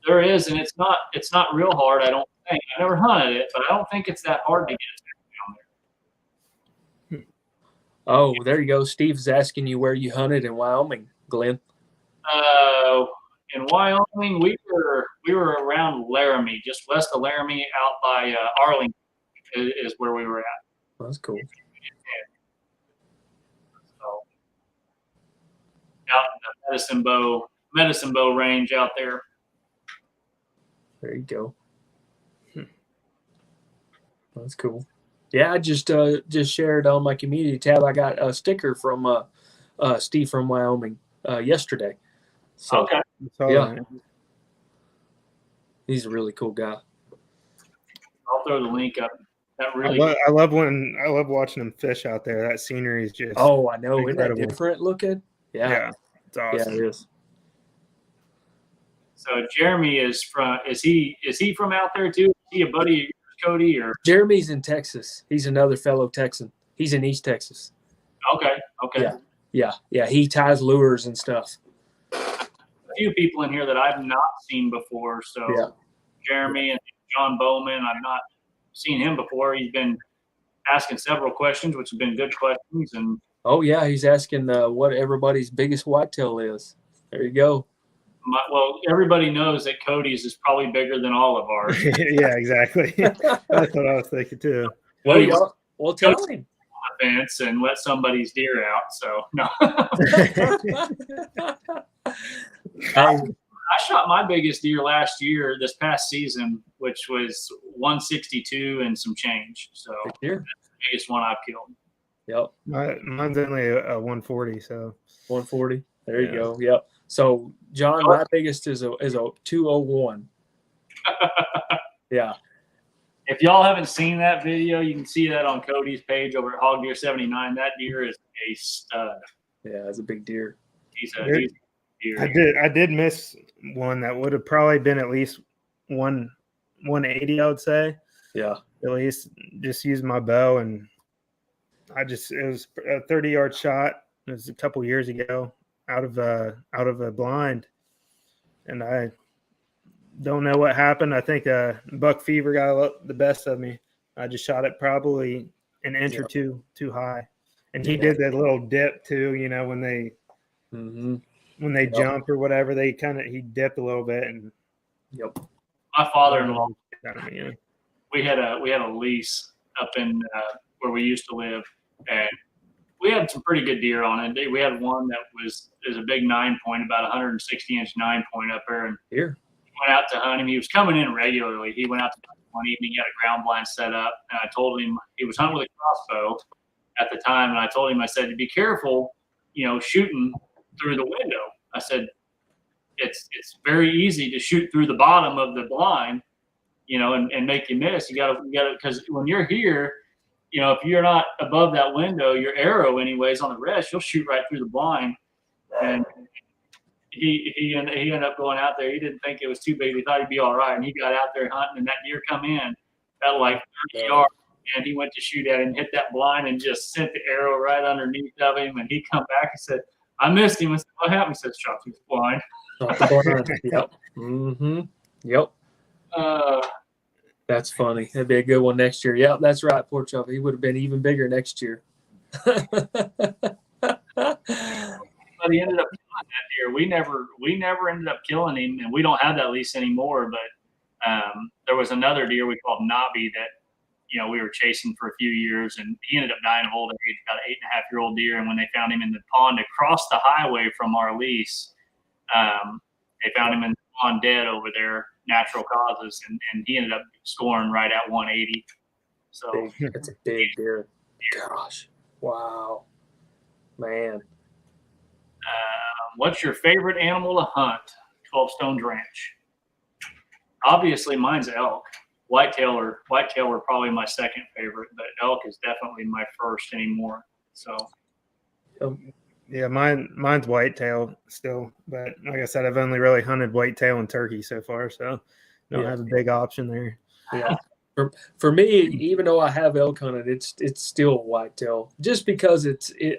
There is, and it's not real hard. I don't think. I never hunted it, but I don't think it's that hard to get down there. Oh, there you go. Steve's asking you where you hunted in Wyoming, Glenn. In Wyoming, we were around Laramie, just west of Laramie, out by Arlington, is where we were at. That's cool. So, out in the Medicine Bow range out there. There you go. That's cool. Yeah, I just shared on my community tab. I got a sticker from Steve from Wyoming yesterday. So, okay. Yeah. He's a really cool guy. I'll throw the link up. I love watching them fish out there. That scenery is just I know. incredible. Isn't that different looking? Yeah. It's awesome. Yeah, it is. So Jeremy is he from out there too? Is he a buddy of yours, Cody? Or Jeremy's in Texas. He's another fellow Texan. He's in East Texas. Okay. Yeah. He ties lures and stuff. A few people in here that I've not seen before. So Yeah. Jeremy and John Bowman, I've not seen him before. He's been asking several questions, which have been good questions. And he's asking what everybody's biggest whitetail is. There you go. Everybody knows that Cody's is probably bigger than all of ours. Yeah, exactly. That's what I was thinking too. Well, tell him. Fence and let somebody's deer out. So no. I shot my biggest deer this past season, which was 162 and some change. So that's the biggest one I've killed. Yep. Mine's only a 140. So 140. There you go. Yep. So John, my biggest is a 201. Yeah. If y'all haven't seen that video, you can see that on Cody's page over at Hog Deer 79. That deer is a stud. Yeah, it's a big deer. He's a deer. I did miss one that would have probably been at least 180, I would say. Yeah. At least just used my bow, and it was a 30-yard shot. It was a couple years ago out of a blind, and I don't know what happened. I think buck fever got the best of me. I just shot it probably an inch or two too high, and he did that little dip too. You know, when they jump or whatever, he dipped a little bit. And my father-in-law, we had a lease up in where we used to live, and we had some pretty good deer on it. We had one that is a big 9-point, about 160-inch 9-point up there, and here. Went out to hunt him. He was coming in regularly. He went out to hunt one evening. He had a ground blind set up, and I told him he was hunting with a crossbow at the time. And I told him, I said, be careful, shooting through the window. I said, it's very easy to shoot through the bottom of the blind, and make you miss. You gotta, because when you're here, if you're not above that window, your arrow anyways on the rest, you'll shoot right through the blind. And he ended up going out there. He didn't think it was too big. He thought he'd be all right. And he got out there hunting, and that deer come in at like 30 yards. And he went to shoot at him, hit that blind, and just sent the arrow right underneath of him. And he come back and said, I missed him. I said, what happened? He said, shot through the blind. Yep. Mm-hmm. Yep. That's funny. That'd be a good one next year. Yep, that's right, poor Chubby. He would have been even bigger next year. But he ended up killing that deer. We never ended up killing him, and we don't have that lease anymore. But there was another deer we called Nobby that we were chasing for a few years, and he ended up dying of old age, about an 8.5-year-old deer. And when they found him in the pond across the highway from our lease, they found him in the pond dead over there, natural causes, and he ended up scoring right at 180. So that's a big deer. Gosh, wow, man. What's your favorite animal to hunt? 12 Stones Ranch. Obviously, mine's elk. Whitetail were probably my second favorite, but elk is definitely my first anymore. So, yeah, mine's whitetail still, but like I said, I've only really hunted whitetail and turkey so far, so don't have a big option there. Yeah, for me, even though I have elk hunted, it's still whitetail, just because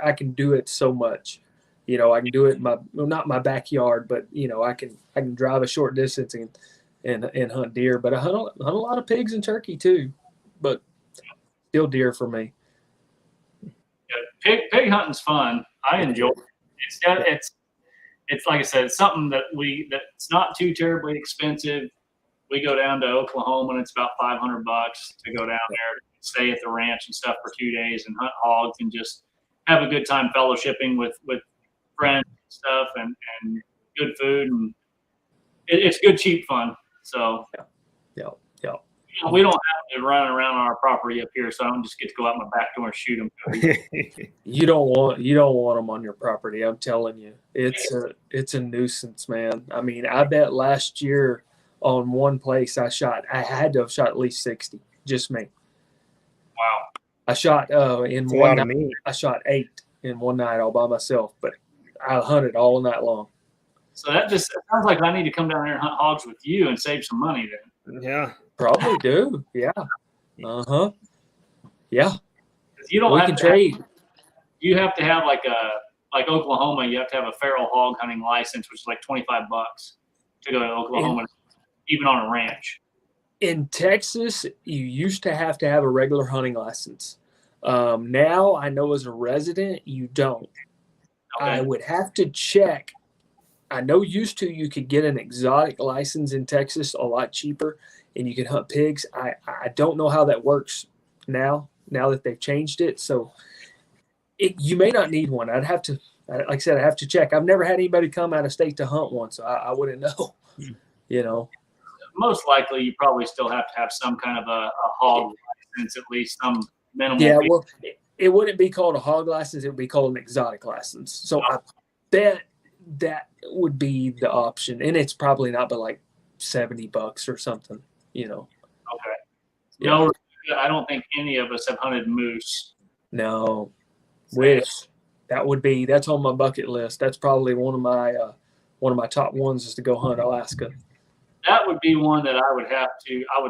I can do it so much. I can do it in not my backyard, but I can drive a short distance and hunt deer. But I hunt a lot of pigs and turkey too, but still deer for me. Yeah, pig hunting's fun. I enjoy it. It's like I said, it's something that's not too terribly expensive. We go down to Oklahoma, and it's about $500 to go down there, stay at the ranch and stuff for 2 days, and hunt hogs and just have a good time fellowshipping with friends and stuff, and good food, and it's good cheap fun. So yeah. We don't have to run around our property up here, so I don't just get to go out my back door and shoot them. You don't want them on your property. I'm telling you, it's a nuisance, man. I mean, I bet last year on one place I had to have shot at least 60, just me. Wow. I shot in one night. I shot 8 in one night all by myself, but I hunted all night long. So that just sounds like I need to come down here and hunt hogs with you and save some money then. Yeah. Probably do. Yeah. Uh-huh. Yeah. You don't we have can to trade. You have to have like Oklahoma, you have to have a feral hog hunting license, which is like $25 to go to Oklahoma, even on a ranch. In Texas, you used to have a regular hunting license. Now I know as a resident, you don't. Okay. I would have to check. I know used to you could get an exotic license in Texas a lot cheaper, and you can hunt pigs. I don't know how that works now that they've changed it. So you may not need one. I'd have to, like I said, I have to check. I've never had anybody come out of state to hunt one, so I wouldn't know. Most likely, you probably still have to have some kind of a hog license, at least some minimal. Yeah, well, it wouldn't be called a hog license. It would be called an exotic license. So I bet that would be the option, and it's probably not but like $70 or something. Okay. No, I don't think any of us have hunted moose. No. Wish. That's on my bucket list. That's probably one of my top ones is to go hunt Alaska. That would be one that I would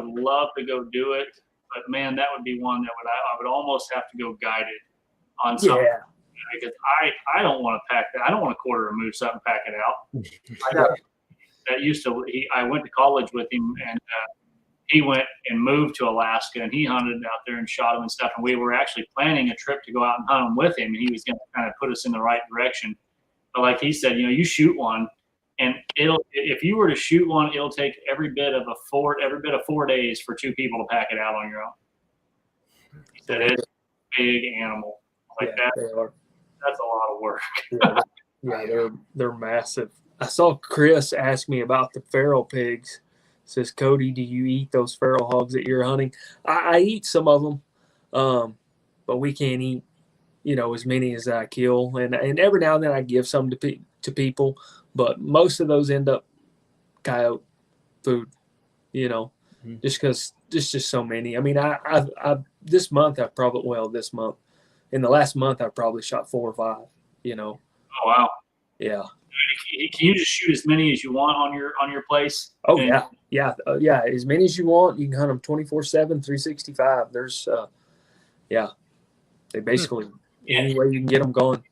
love to go do it, but man, that would be one that I would almost have to go guided on something. Yeah. Because I don't want to pack that. I don't want to quarter a moose up and pack it out. I went to college with him, and he went and moved to Alaska, and he hunted out there and shot them and stuff. And we were actually planning a trip to go out and hunt them with him, and he was going to kind of put us in the right direction. But like he said, you shoot one, and if you were to shoot one, it'll take every bit of 4 days for 2 people to pack it out on your own. He said it's a big animal like that. They are. That's a lot of work. Yeah, they're massive. I saw Chris ask me about the feral pigs. Says, Cody, do you eat those feral hogs that you're hunting? I eat some of them, but we can't eat, as many as I kill. And every now and then I give some to people, but most of those end up coyote food, just because there's just so many. I mean, I this month in the last month I probably shot 4 or 5. You know. Oh wow. Yeah. Can you just shoot as many as you want on your place? Oh yeah. As many as you want. You can hunt them 24/7, 365. There's they basically any way you can get them going.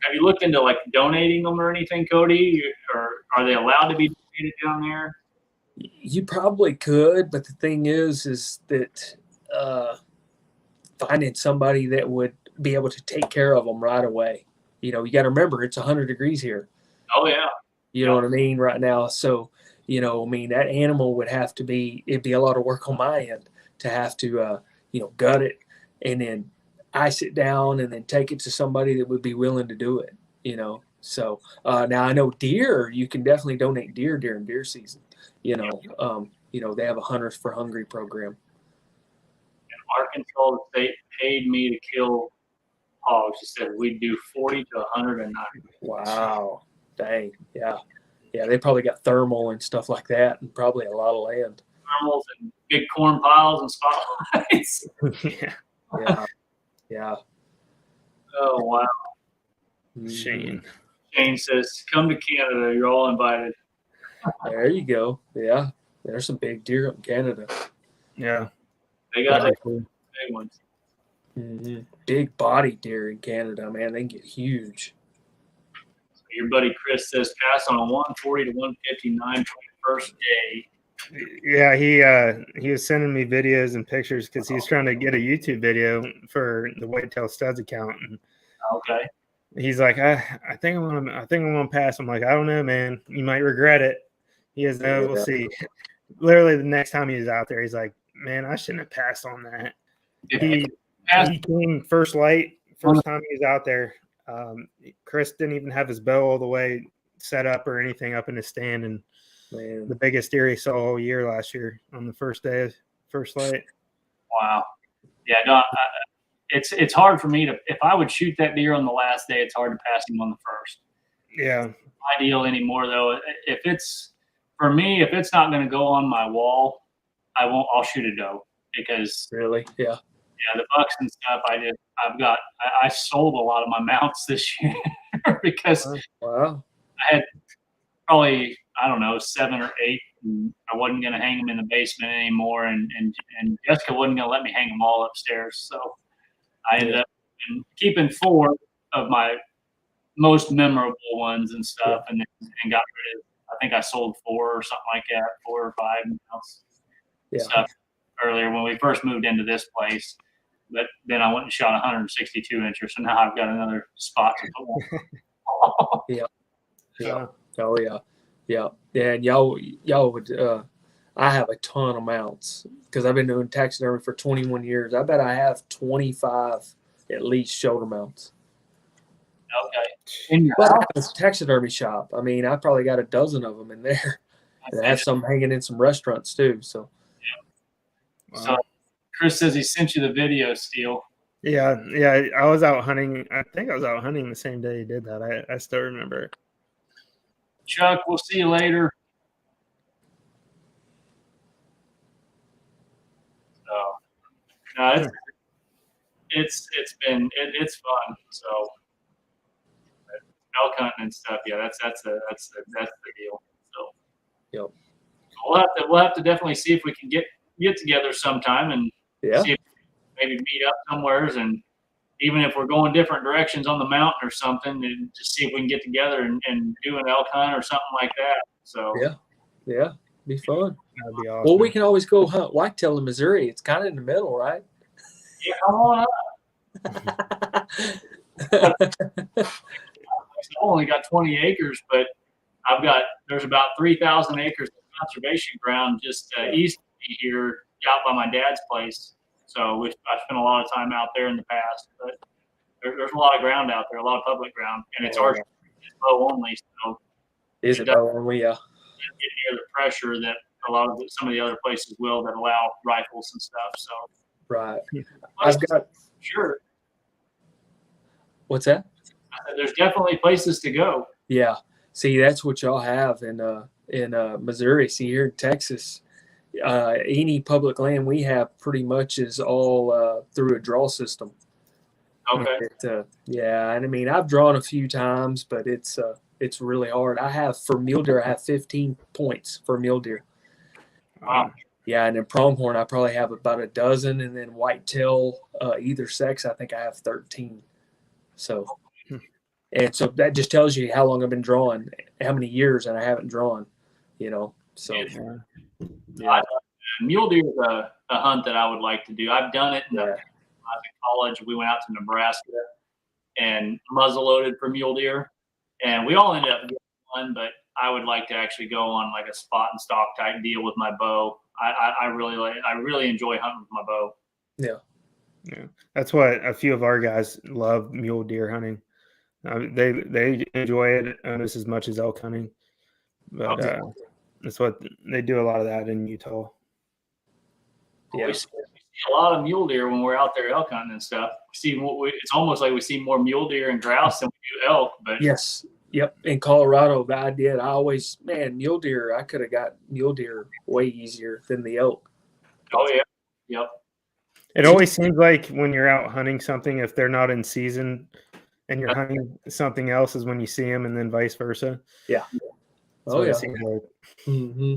Have you looked into like donating them or anything, Cody? Or are they allowed to be donated down there? You probably could, but the thing is that finding somebody that would be able to take care of them right away. You know, you got to remember it's 100 degrees here. Oh yeah. You know what I mean right now. So, you know, I mean that animal would have to be. It'd be a lot of work on my end to have to, gut it and then ice it down and then take it to somebody that would be willing to do it. You know. So now I know deer. You can definitely donate deer during deer season. You know, they have a Hunters for Hungry program. In Arkansas, the state paid me to kill hogs. She said we'd do 40 to 100 a night. Wow. Dang. Yeah. Yeah. They probably got thermal and stuff like that and probably a lot of land. Thermals and big corn piles and spotlights. Yeah. Yeah. Oh, wow. Shane says, come to Canada. You're all invited. There you go. Yeah. There's some big deer up in Canada. Yeah. They got big ones. Mm-hmm. Big body deer in Canada, man. They can get huge. So your buddy Chris says, pass on a 140 to 159 for the first day. Yeah, he was sending me videos and pictures because he's trying to get a YouTube video for the Whitetail Studs account. And okay. He's like, I think I'm gonna pass. I'm like, I don't know, man. You might regret it. He goes, no, we'll see. Literally the next time he was out there, he's like, man, I shouldn't have passed on that. He came first time he was out there. Chris didn't even have his bow all the way set up or anything up in his stand, and the biggest deer he saw all year last year on the first day, first light. Wow. Yeah, no, it's hard for me to, if I would shoot that deer on the last day, it's hard to pass him on the first. Yeah. It's not ideal anymore though. If it's not going to go on my wall, I'll shoot a doe because really, yeah, the bucks and stuff. I sold a lot of my mounts this year because wow, I had probably, I don't know, 7 or 8. And I wasn't going to hang them in the basement anymore, and Jessica wasn't going to let me hang them all upstairs. So I ended up keeping 4 of my most memorable ones and stuff, and got rid of. I think I sold 4 or something like that, 4 or 5 stuff earlier when we first moved into this place. But then I went and shot 162 incher, so now I've got another spot to put one. Yeah. Oh yeah. And y'all would. I have a ton of mounts because I've been doing taxidermy for 21 years. I bet I have 25 at least shoulder mounts. Okay. But I have a taxidermy shop. I mean, I probably got a dozen of them in there. And I have some hanging in some restaurants too. So. Wow. So Chris says he sent you the video, Steele. Yeah. I was out hunting. I think I was out hunting the same day he did that. I still remember it. Chuck, we'll see you later. So, no, it's fun. So, elk hunting and stuff. Yeah, that's the deal. So, we'll have to definitely see if we can get together sometime and see if maybe meet up somewheres, and even if we're going different directions on the mountain or something, and just see if we can get together and do an elk hunt or something like that. So yeah, be fun. That'd be awesome. Well, we can always go hunt whitetail in Missouri. It's kind of in the middle, right? Yeah, come on up. I've only got 20 acres, but there's about 3,000 acres of conservation ground just east of me here, out by my dad's place. So I spent a lot of time out there in the past, but there's a lot of ground out there, a lot of public ground, and it's archery, it's bow only. So is it bow only? Yeah. Get near the pressure that some of the other places will that allow rifles and stuff. So right. I've got sure. What's that? There's definitely places to go. Yeah. See, that's what y'all have in Missouri. See, here in Texas, any public land we have pretty much is all through a draw system. Okay. Yeah, and I mean I've drawn a few times, but it's really hard. I have for mule deer, I have 15 points for mule deer. Wow. Yeah, and then pronghorn I probably have about a dozen, and then whitetail either sex I think I have 13. So, and so that just tells you how long I've been drawing, how many years, and I haven't drawn. So Yeah. Mule deer is a hunt that I would like to do. I've done it when I was in college. We went out to Nebraska and muzzle loaded for mule deer, and we all ended up getting one. But I would like to actually go on like a spot and stalk type deal with my bow. I really enjoy hunting with my bow. Yeah, that's what a few of our guys love, mule deer hunting. They enjoy it almost as much as elk hunting, but that's what they do, a lot of that in Utah. Yeah. We see a lot of mule deer when we're out there elk hunting and stuff. It's almost like we see more mule deer and grouse than we do elk. But yes, yep. In Colorado, I did. Mule deer. I could have got mule deer way easier than the elk. Oh yeah, yep. It always seems like when you're out hunting something, if they're not in season and you're hunting something else, is when you see them, and then vice versa. Yeah. It seems like. Mm-hmm.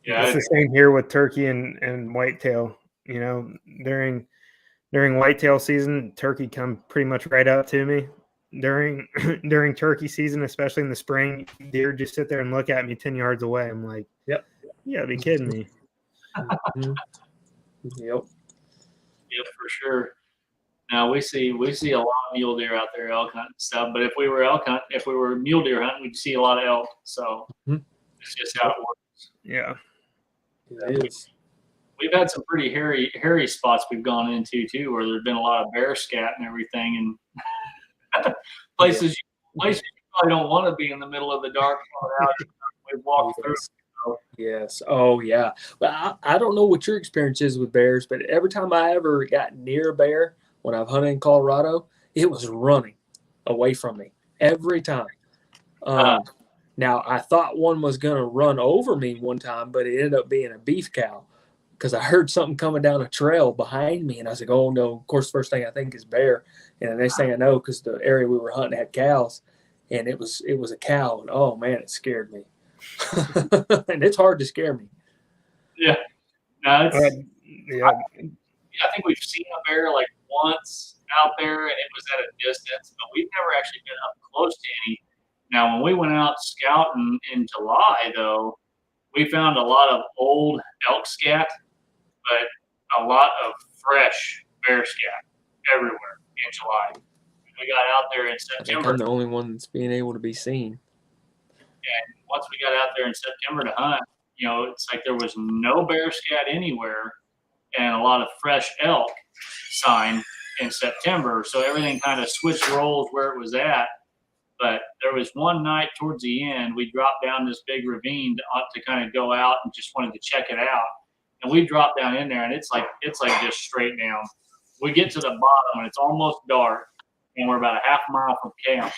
Yeah, it's the same here with turkey and whitetail. During whitetail season, turkey come pretty much right out to me. During turkey season, especially in the spring, deer just sit there and look at me 10 yards away. I'm like, yep, yeah, be kidding me. Mm-hmm. Yep, for sure. Now we see a lot of mule deer out there elk hunting and stuff. But if we were mule deer hunting, we'd see a lot of elk. So it's just how it works. Yeah. it is. We've had some pretty hairy spots we've gone into too, where there's been a lot of bear scat and everything, and places you probably don't want to be in the middle of the dark. We've walked through. Yes. Oh yeah. Well, I don't know what your experience is with bears, but every time I ever got near a bear when I've hunted in Colorado, it was running away from me every time. Now I thought one was going to run over me one time, but it ended up being a beef cow, because I heard something coming down a trail behind me, and I was like, oh no. Of course, first thing I think is bear, and the next thing I know, because the area we were hunting had cows, and it was a cow, and oh man, it scared me. And it's hard to scare me. Yeah. No, it's yeah. I think we've seen a bear like once out there, and it was at a distance, but we've never actually been up close to any. Now, when we went out scouting in July, though, we found a lot of old elk scat, but a lot of fresh bear scat everywhere in July. We got out there in September. I'm the only one that's being able to be seen. And once we got out there in September to hunt, it's like there was no bear scat anywhere, and a lot of fresh elk sign in September. So everything kind of switched roles where it was at. But there was one night towards the end, we dropped down this big ravine to kind of go out and just wanted to check it out. And we dropped down in there, and it's like just straight down. We get to the bottom, and it's almost dark, and we're about a half mile from camp.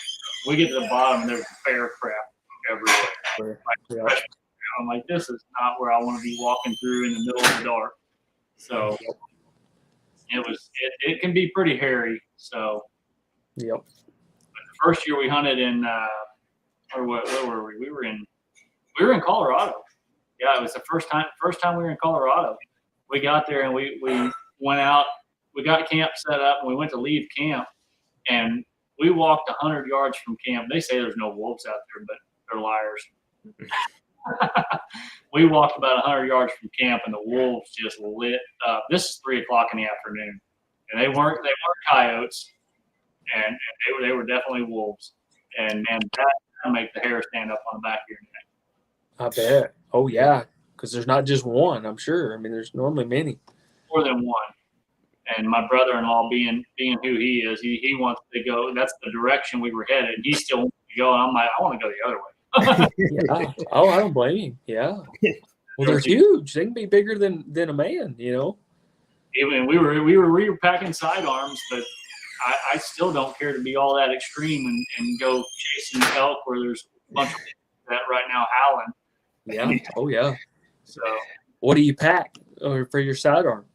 We get to the bottom, and there's bear crap everywhere. I'm like, this is not where I want to be walking through in the middle of the dark. So it can be pretty hairy. So yep. First year we hunted in, where were we? We were in Colorado. Yeah, it was the first time we were in Colorado. We got there and we went out. We got camp set up and we went to leave camp, and we walked 100 yards from camp. They say there's no wolves out there, but they're liars. We walked about 100 yards from camp, and the wolves just lit up. This is 3:00 in the afternoon, and they weren't coyotes. And they were definitely wolves, and that make the hair stand up on the back of your neck. I bet. Oh yeah, because there's not just one. I'm sure. I mean, there's normally many. More than one. And my brother-in-law, being who he is, he wants to go. That's the direction we were headed. He still wants to go, and I'm like, I want to go the other way. Yeah. Oh, I don't blame you. Yeah. Well, they're huge. They can be bigger than a man. Even we were packing sidearms, but I still don't care to be all that extreme and go chasing elk where there's a bunch of that right now howling. Yeah. Oh yeah. So What do you pack or for your sidearm?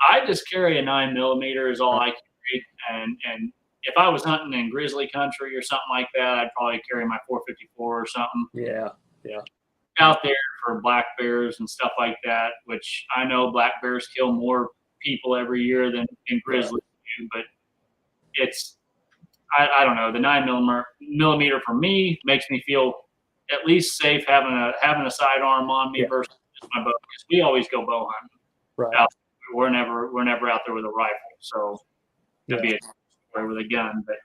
I just carry a 9mm is all I carry, and if I was hunting in grizzly country or something like that, I'd probably carry my 454 or something. Yeah. Out there for black bears and stuff like that, which I know black bears kill more people every year than grizzlies do, but I don't know. The 9mm for me makes me feel at least safe having a sidearm on me versus just my bow, because we always go bow hunting. Right. We're never out there with a rifle, so that'd be a story with a gun. But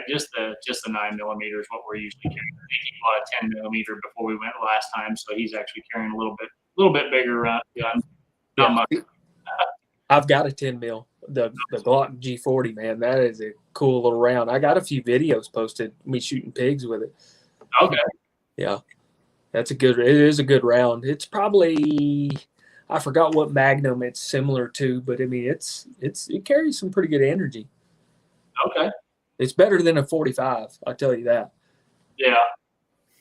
just the 9mm is what we're usually carrying. I think he bought a 10mm before we went last time, so he's actually carrying a little bit bigger gun. Not much. I've got a 10 mil, the Glock G40, man. That is a cool little round. I got a few videos posted me shooting pigs with it. Okay. Yeah, it is a good round. It's probably, I forgot what Magnum it's similar to, but I mean it carries some pretty good energy. Okay. It's better than a 45, I'll tell you that. Yeah.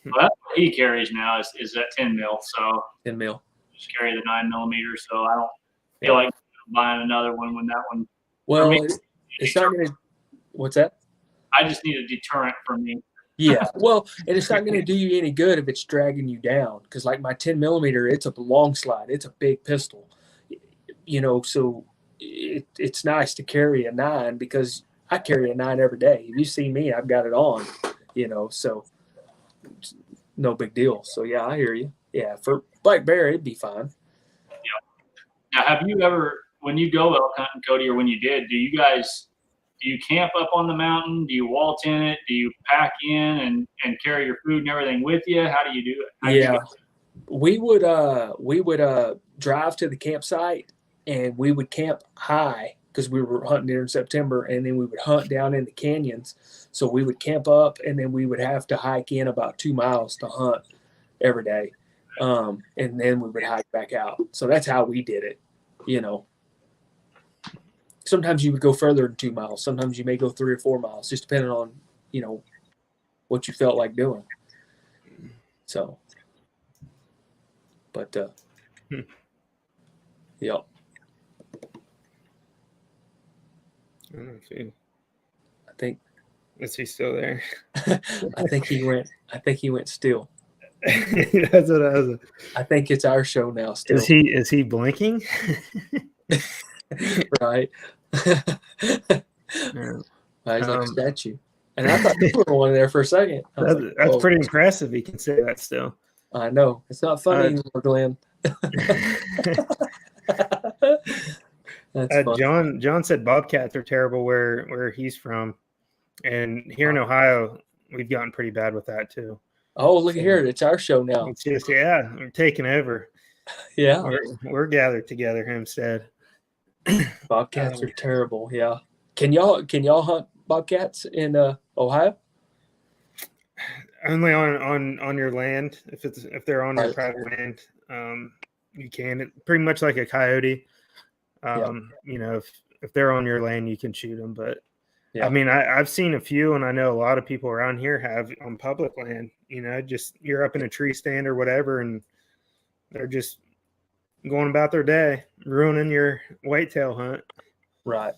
Well, that's what he carries now is that 10 mil. So 10 mil. Just carry the 9mm. So I don't feel like buying another one when that one. Well, it's not going to. What's that? I just need a deterrent for me. Yeah. Well, and it's not going to do you any good if it's dragging you down. Because like my 10mm, it's a long slide. It's a big pistol. So it's nice to carry a 9 because I carry a 9 every day. If you see me, I've got it on, so it's no big deal. So, yeah, I hear you. Yeah, for black bear, it'd be fine. Yeah. Now, have you ever, when you go elk hunting, Cody, or when you did, do you camp up on the mountain? Do you waltz in it? Do you pack in and carry your food and everything with you? How do you do it? We would drive to the campsite and we would camp high because we were hunting there in September, and then we would hunt down in the canyons. So we would camp up, and then we would have to hike in about 2 miles to hunt every day. And then we would hike back out. So that's how we did it, Sometimes you would go further than 2 miles. Sometimes you may go 3 or 4 miles, just depending on, what you felt like doing. So, but, yeah. I think. Is he still there? I think he went still. That's what I was. I think it's our show now. Still. Is he blinking? Right. Yeah. He's like a statue. And I thought you were one there for a second. That's pretty impressive. He can say that still. I know. It's not funny anymore, Glenn. That's John said bobcats are terrible where he's from. And here in Ohio, we've gotten pretty bad with that too. Oh, look at here. It's our show now. It's just, we're taking over. Yeah. We're gathered together instead. Bobcats are terrible. Yeah. Can y'all hunt bobcats in Ohio? Only on your land. If they're on your private land, you can. It's pretty much like a coyote. If they're on your land, you can shoot them. But I mean, I've seen a few, and I know a lot of people around here have on public land. Just you're up in a tree stand or whatever, and they're just going about their day, ruining your whitetail hunt. Right.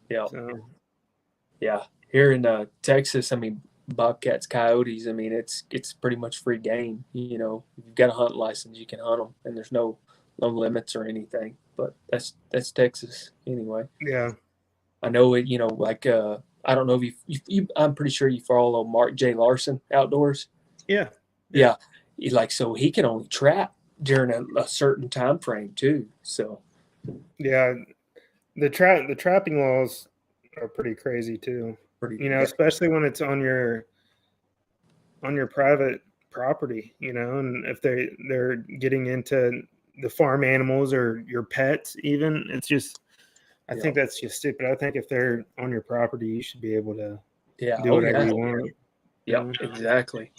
Yeah. So. Yeah. Here in Texas, I mean, bobcats, coyotes, I mean, it's pretty much free game. If you've got a hunt license, you can hunt them, and there's no limits or anything. But that's Texas anyway. Yeah. I know it. I don't know if you I'm pretty sure you follow Mark J. Larson Outdoors. Yeah. Yeah. So he can only trap during a certain time frame too. So. Yeah. The trapping laws are pretty crazy too. Especially when it's on your private property, and if they're getting into the farm animals or your pets even, it's just, I think that's just stupid. I think if they're on your property, you should be able to do whatever you want. Yep, exactly.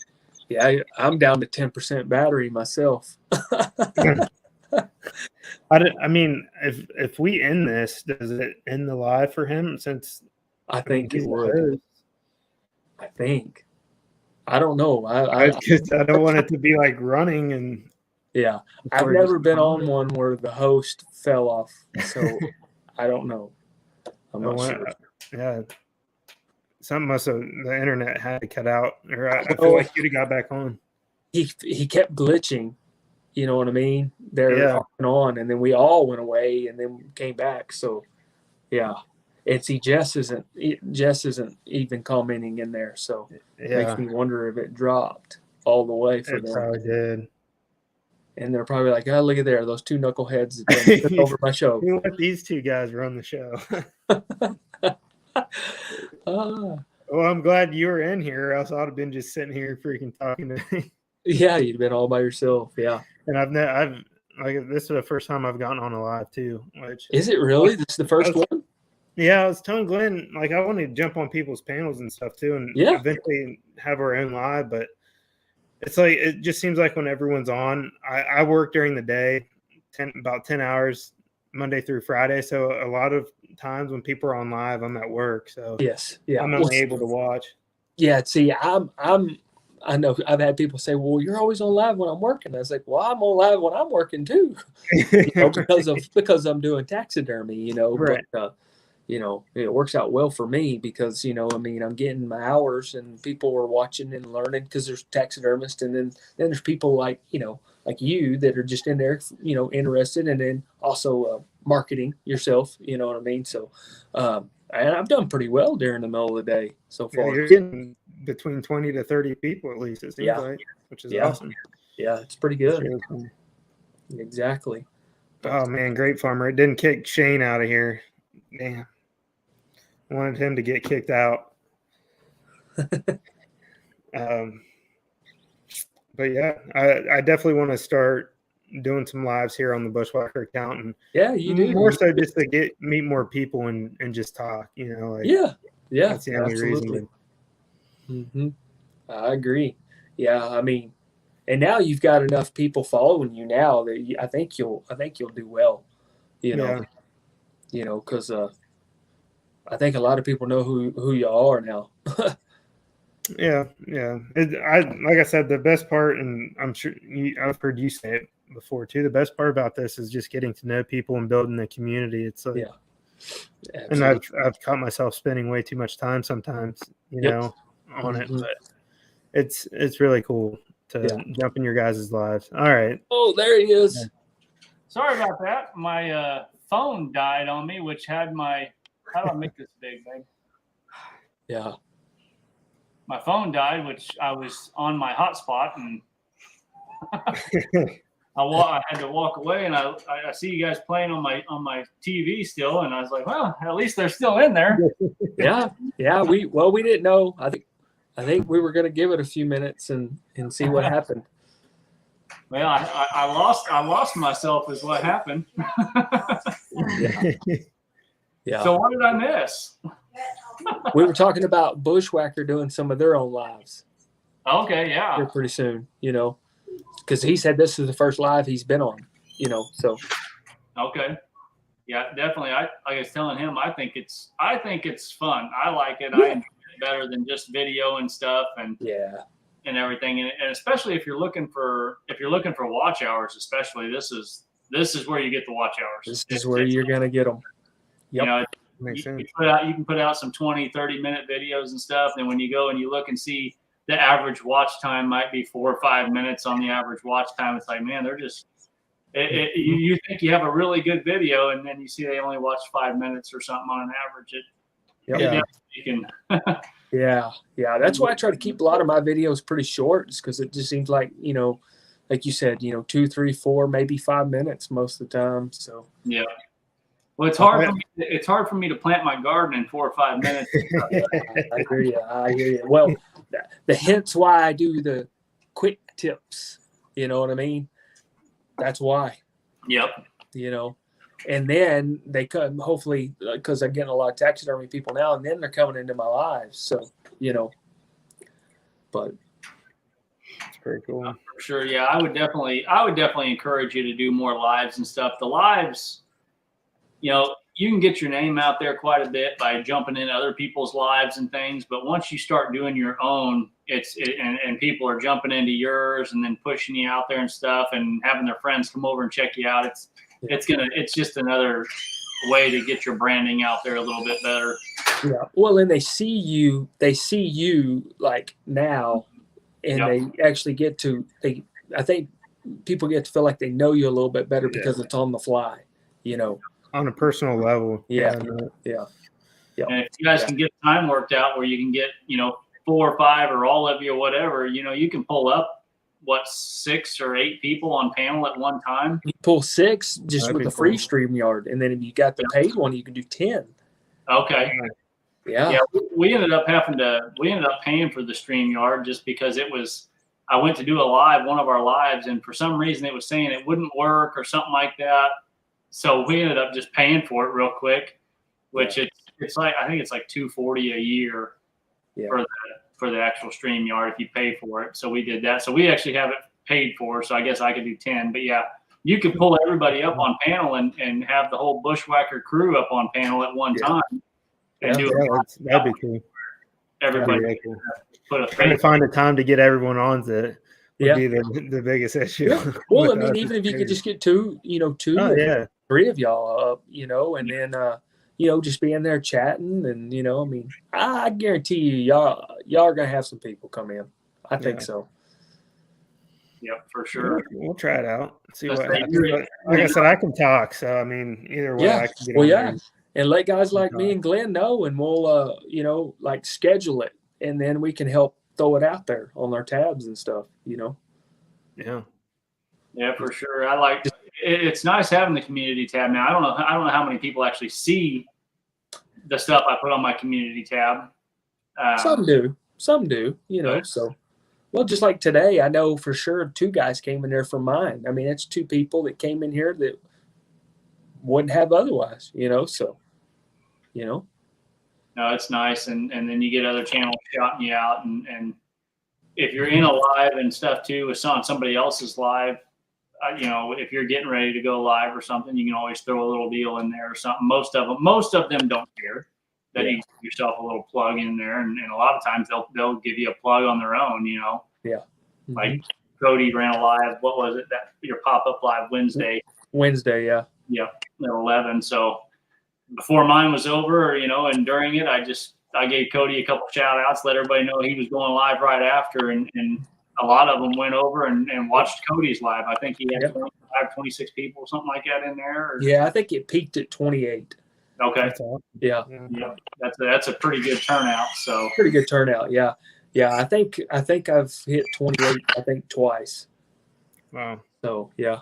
Yeah, I'm down to 10% battery myself. I mean, if we end this, does it end the live for him? Since I think it would. I don't know. I don't want it to be like running and Yeah. I've Before never just- been on one where the host fell off. So I don't know. I'm Oh, not sure. Yeah. Something must have, the internet had to cut out, or I feel Well, like you'd have got back on. He kept glitching. You know what I mean? They're Yeah. off and on, and then we all went away and then came back. So yeah. And see, Jess isn't even commenting in there. So it Yeah. makes me wonder if it dropped all the way for It them. probably did. And they're probably like, oh, look at there, those two knuckleheads that took over my show. You let these two guys run the show. Well, I'm glad you were in here, or else I'd have been just sitting here freaking talking to me. Yeah, you'd been all by yourself. Yeah. And I've like, this is the first time I've gotten on a live too. Which Is it really? This is the first one? yeah, I was telling Glenn, like, I want to jump on people's panels and stuff too, and Yeah. eventually have our own live. But it's like, it just seems like when everyone's on, I work during the day, about 10 hours Monday through Friday. So a lot of times when people are on live, I'm at work. So Yes. Yeah. I'm not able to watch. Yeah. See, I know I've had people say, well, you're always on live when I'm working. I was like, well, I'm on live when I'm working too, because I'm doing taxidermy, Right. but, it works out well for me because, I'm getting my hours and people are watching and learning because there's taxidermists. And then there's people like you that are just in there, interested, and then also marketing yourself, you know what I mean? So, and I've done pretty well during the middle of the day so Yeah, far. you're getting between 20 to 30 people at least, it seems like, which is awesome. Yeah, it's pretty It's good. really cool. Exactly. Oh man, great farmer. It didn't kick Shane out of here. Damn. I wanted him to get kicked out. But yeah, I definitely want to start doing some lives here on the Bushwacker account, and Yeah, you do. more so just to meet more people and just talk, like, Yeah. that's the only Absolutely. reason. I agree. Yeah, and now you've got enough people following you now that I think you'll do well. Because I think a lot of people know who you are now. Yeah. Like I said, the best part, and I'm sure I've heard you say it before too, the best part about this is just getting to know people and building the community. It's like, and I've caught myself spending way too much time sometimes, on it, but it's really cool to jump in your guys' lives. All right. Oh, there he is. Yeah. Sorry about that. My phone died on me, which had how do I make this big, babe? Yeah. My phone died, which I was on my hotspot, and I had to walk away, and I see you guys playing on my TV still, and I was like, well, at least they're still in there. Yeah. We didn't know. I think we were going to give it a few minutes and see what happened. Well, I lost myself is what happened. Yeah. So what did I miss? We were talking about Bushwacker doing some of their own lives. Okay, yeah. Here pretty soon, because he said this is the first live he's been on, so. Okay. Yeah, definitely. I was telling him, I think it's fun. I like it. I enjoy it better than just video and stuff and everything. And especially if you're looking for watch hours, especially this is where you get the watch hours. This is where you're gonna get them. Yep. Makes sense. You can put out some 20, 30-minute videos and stuff. And when you go and you look and see the average watch time might be 4 or 5 minutes on the average watch time, it's like, man, they're just you think you have a really good video, and then you see they only watch 5 minutes or something on an average. Yeah. That's why I try to keep a lot of my videos pretty short, just because it just seems like, like you said, 2, 3, 4, maybe 5 minutes most of the time. So yeah. Well, it's hard for me to plant my garden in 4 or 5 minutes. I hear you. Well, the hence why I do the quick tips. You know what I mean? That's why. Yep. And then they come, hopefully, because I'm getting a lot of taxidermy people now, and then they're coming into my lives. So, but it's pretty cool. For sure. Yeah, I would definitely encourage you to do more lives and stuff. The lives, you you can get your name out there quite a bit by jumping in other people's lives and things. But once you start doing your own, and people are jumping into yours and then pushing you out there and stuff and having their friends come over and check you out. It's just another way to get your branding out there a little bit better. Yeah. Well, and they see you like now, and they actually I think people get to feel like they know you a little bit better because it's on the fly, on a personal level. Yeah. And if you guys can get time worked out where you can get, 4 or 5 or all of you or whatever, you can pull up 6 or 8 people on panel at one time. You pull 6 just That'd with be the free cool. StreamYard, and then if you got the paid one, you can do 10. Okay. Yeah. We ended up paying for the StreamYard just because I went to do one of our lives, and for some reason it was saying it wouldn't work or something like that. So we ended up just paying for it real quick, which it's like, I think it's like $240 a year for the actual StreamYard if you pay for it. So we did that. So we actually have it paid for. So I guess I could do 10. But yeah, you could pull everybody up on panel and have the whole Bushwacker crew up on panel at one time and do it. That'd be cool. Everybody put a trying to find a time to get everyone on that would be the biggest issue. Yeah. Well, I mean, even if you could just get 2, 3 of y'all up, and then just being there chatting, and I mean, I guarantee you, y'all are gonna have some people come in. I think so. Yep, for sure. We'll try it out. See what happens. Like I said, I can talk, so I mean, either way, I can get on there. And let guys like me and Glenn know, and we'll like schedule it, and then we can help throw it out there on our tabs and stuff. Yeah. Yeah, for sure. I like it's nice having the community tab now. I don't know how many people actually see the stuff I put on my community tab. Some do, so. Well, just like today, I know for sure 2 guys came in there from mine. I mean, it's 2 people that came in here that wouldn't have otherwise, so, No, it's nice. And then you get other channels shouting you out. And if you're in a live and stuff too, it's on somebody else's live, if you're getting ready to go live or something, you can always throw a little deal in there or something. Most of them don't care that you give yourself a little plug in there. And a lot of times they'll give you a plug on their own, Yeah. Mm-hmm. Like Cody ran a live. What was it? That your pop-up live Wednesday. Yeah. Yep. At 11. So before mine was over, and during it, I gave Cody a couple shout outs, let everybody know he was going live right after. And a lot of them went over and watched Cody's live. I think he had 25, 26 people, something like that in there. Yeah. I think it peaked at 28. Okay. Yeah. That's a pretty good turnout. So pretty good turnout. Yeah. Yeah. I think I've hit 28, I think twice. Wow. So yeah.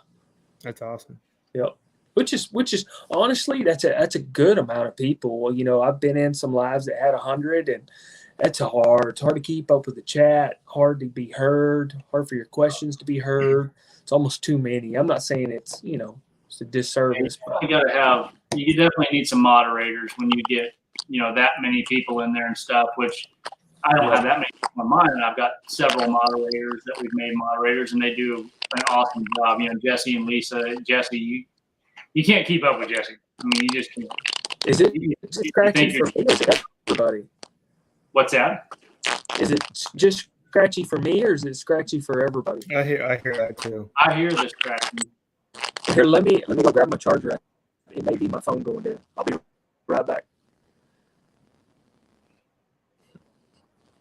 That's awesome. Yep. Which is honestly, that's a good amount of people. Well, I've been in some lives that had 100, and that's hard. It's hard to keep up with the chat, hard to be heard, hard for your questions to be heard. It's almost too many. I'm not saying it's, it's a disservice. You definitely need some moderators when you get, that many people in there and stuff, which I don't have that many people in mind. And I've got several moderators that we've made moderators, and they do an awesome job. Jesse and Lisa. Jesse, you can't keep up with Jesse. I mean, you just can't. Is it scratchy for me or everybody? What's that? Is it just scratchy for me, or is it scratchy for everybody? I hear that too. I hear the scratching. Here, let me go grab my charger. It may be my phone going dead. I'll be right back.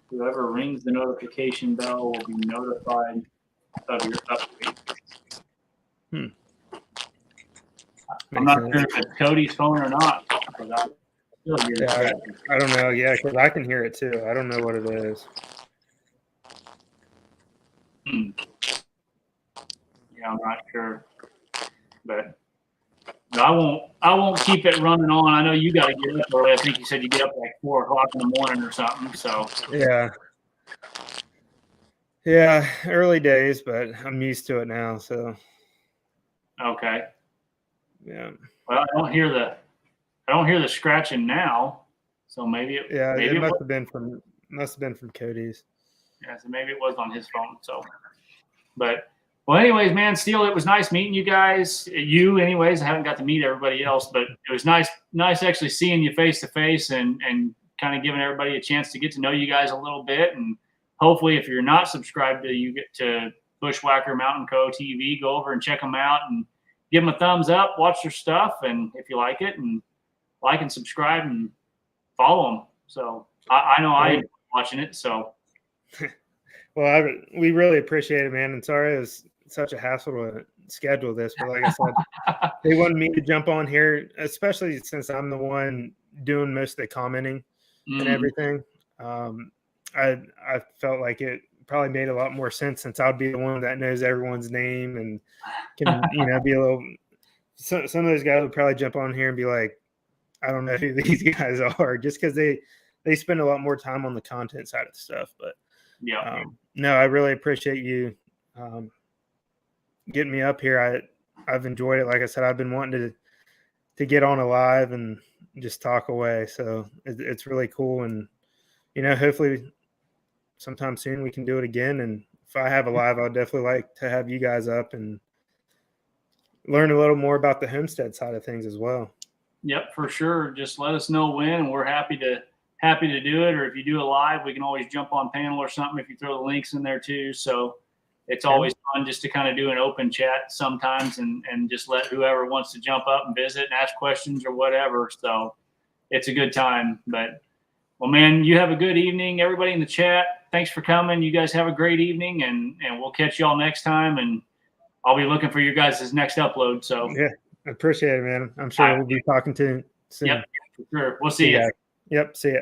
Whoever rings the notification bell will be notified of your update. I'm not sure if it's Cody's phone or not. I don't know. Yeah, because I can hear it too. I don't know what it is. Yeah, I'm not sure. But I won't keep it running on. I know you got to get up early. I think you said you get up like 4 o'clock in the morning or something. So yeah, early days, but I'm used to it now. So okay, yeah. Well, I don't hear the scratching now. So maybe it must have been from Cody's. Yeah, so maybe it was on his phone. So, but Well, anyways, man, Steele, it was nice meeting you guys. You, anyways, I haven't got to meet everybody else, but it was nice actually seeing you face to face and kind of giving everybody a chance to get to know you guys a little bit. And hopefully, if you're not subscribed to Bushwacker Mountain Co. TV, go over and check them out and give them a thumbs up, watch their stuff, and if you like it, and like and subscribe and follow them. So I know I enjoy watching it. So. Well, we really appreciate it, man. And sorry it was such a hassle to schedule this, but like I said, they wanted me to jump on here, especially since I'm the one doing most of the commenting and everything. I felt like it probably made a lot more sense since I'd be the one that knows everyone's name and can, be a little. Some of those guys would probably jump on here and be like, I don't know who these guys are, just because they spend a lot more time on the content side of the stuff. But yeah, no, I really appreciate you getting me up here. I've enjoyed it. Like I said, I've been wanting to get on a live and just talk away. So it's really cool. And, hopefully sometime soon we can do it again. And if I have a live, I'd definitely like to have you guys up and learn a little more about the homestead side of things as well. Yep, for sure. Just let us know when, and we're happy to do it. Or if you do a live, we can always jump on panel or something if you throw the links in there too. So it's always fun just to kind of do an open chat sometimes and just let whoever wants to jump up and visit and ask questions or whatever. So it's a good time. But, well, man, you have a good evening. Everybody in the chat, thanks for coming. You guys have a great evening, and we'll catch y'all next time. And I'll be looking for you guys' next upload. So yeah, I appreciate it, man. I'm sure we'll be talking to you soon. Yep, for sure. We'll see you. Yep, see ya.